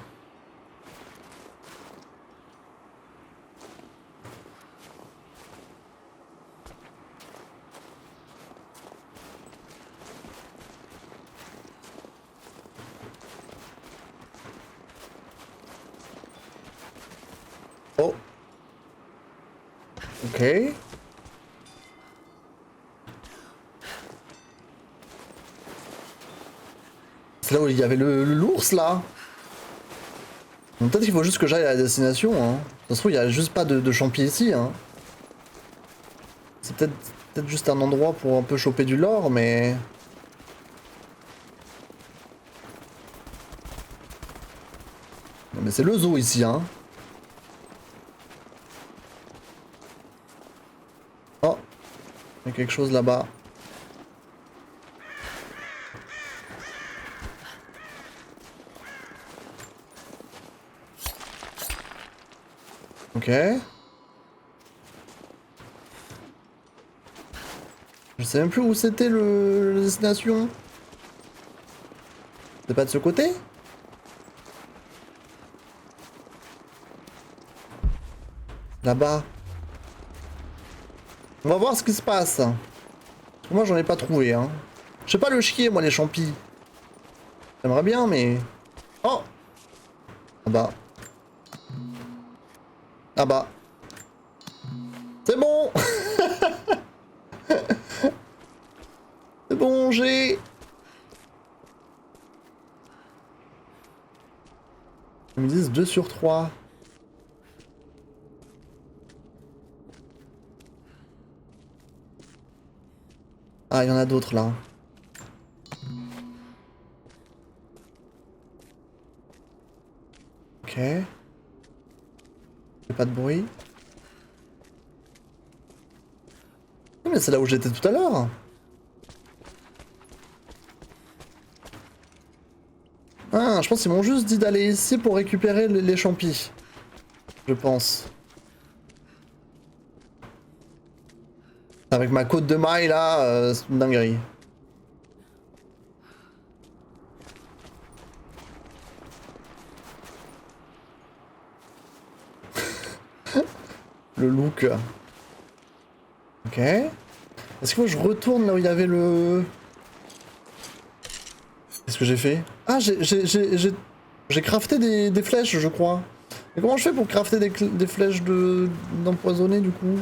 Oh. Ok. C'est là où il y avait l'ours là. Donc peut-être qu'il faut juste que j'aille à la destination. Hein. Ça se trouve, il n'y a juste pas de champi ici. Hein. C'est peut-être peut-être juste un endroit pour un peu choper du lore, mais... Non mais c'est le zoo ici, hein. Oh, il y a quelque chose là-bas. Ok. Je sais même plus où c'était la destination. C'est pas de ce côté? Là-bas. On va voir ce qui se passe. Parce que moi j'en ai pas trouvé, hein. Je sais pas le chier, moi, les champis. J'aimerais bien, mais... Oh! Ah bah. Ah bah. C'est bon. C'est bon, j'ai... Ils me disent 2 sur 3. Ah, il y en a d'autres là. Ok. Il y a pas de bruit. Mais c'est là où j'étais tout à l'heure. Ah, je pense qu'ils m'ont juste dit d'aller ici pour récupérer les champis. Je pense. Avec ma côte de maille là, c'est une dinguerie. Le look. Ok. Est-ce que je retourne là où il y avait le... Qu'est-ce que j'ai fait? Ah, j'ai crafté des flèches, je crois. Mais comment je fais pour crafter des flèches d'empoisonné du coup?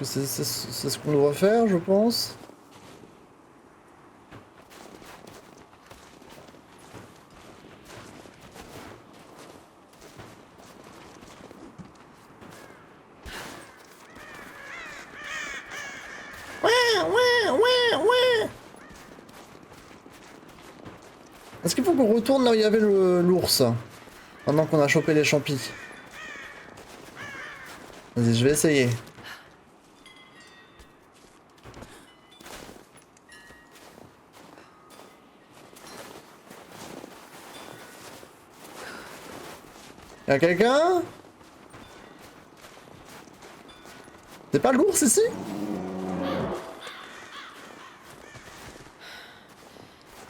Est-ce que c'est ce qu'on doit faire, je pense? Est-ce qu'il faut qu'on retourne là où il y avait l'ours? Maintenant qu'on a chopé les champis. Vas-y, je vais essayer. Y'a quelqu'un? C'est pas l'ours ici?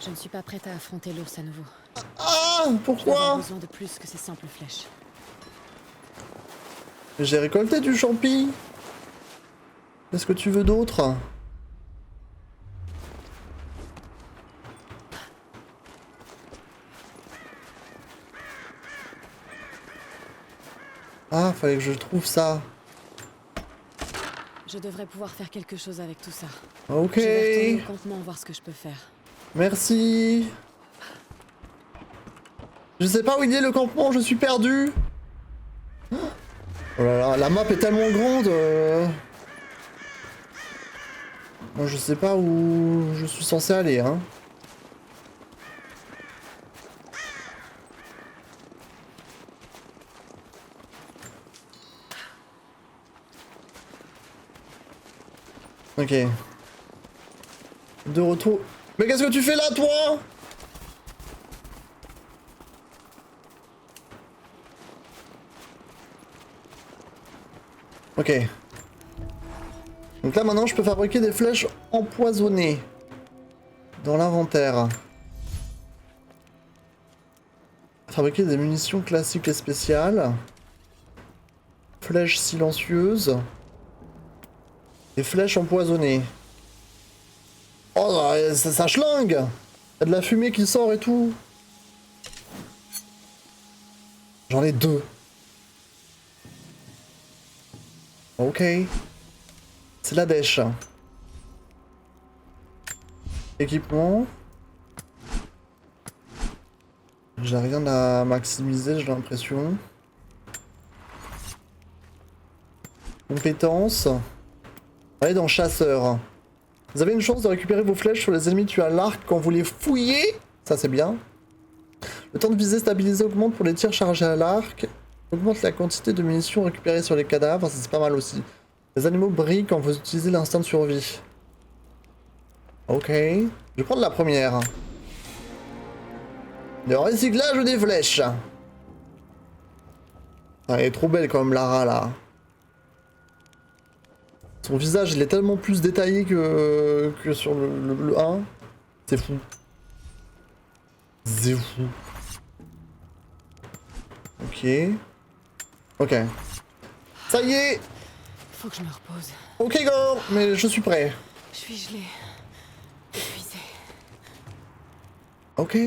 Je ne suis pas prête à affronter l'ours à nouveau. Ah! J'ai Pourquoi? besoin de plus que ces simples flèches. J'ai récolté du champi. Qu'est-ce que tu veux d'autre? Ah, fallait que je trouve ça. Je devrais pouvoir faire quelque chose avec tout ça. Ok. Je vais retourner au campement voir ce que je peux faire. Merci. Je sais pas où il est le campement, je suis perdu. Oh là là, la map est tellement grande. Moi, je sais pas où je suis censé aller, hein. Ok. De retour. Mais qu'est-ce que tu fais là, toi? Ok. Donc là, maintenant, je peux fabriquer des flèches empoisonnées. Dans l'inventaire. Fabriquer des munitions classiques et spéciales. Flèches silencieuses. Des flèches empoisonnées. Oh, ça schlingue! Il y a de la fumée qui sort et tout. J'en ai 2. Ok. C'est la dèche. Équipement. J'ai rien à maximiser, j'ai l'impression. Compétences. Allez dans chasseur. Vous avez une chance de récupérer vos flèches sur les ennemis tués à l'arc quand vous les fouillez. Ça c'est bien. Le temps de visée stabilisé augmente pour les tirs chargés à l'arc. Augmente la quantité de munitions récupérées sur les cadavres, ça c'est pas mal aussi. Les animaux brillent quand vous utilisez l'instinct de survie. Ok. Je vais prendre la première. Le recyclage des flèches. Ah, elle est trop belle quand même Lara là. Son visage il est tellement plus détaillé que sur le 1. C'est fou. C'est fou. Ok. Ok. Ça y est. Faut que je me repose. Ok go. Mais je suis prêt. Je suis gelée. Épuisée. Ok.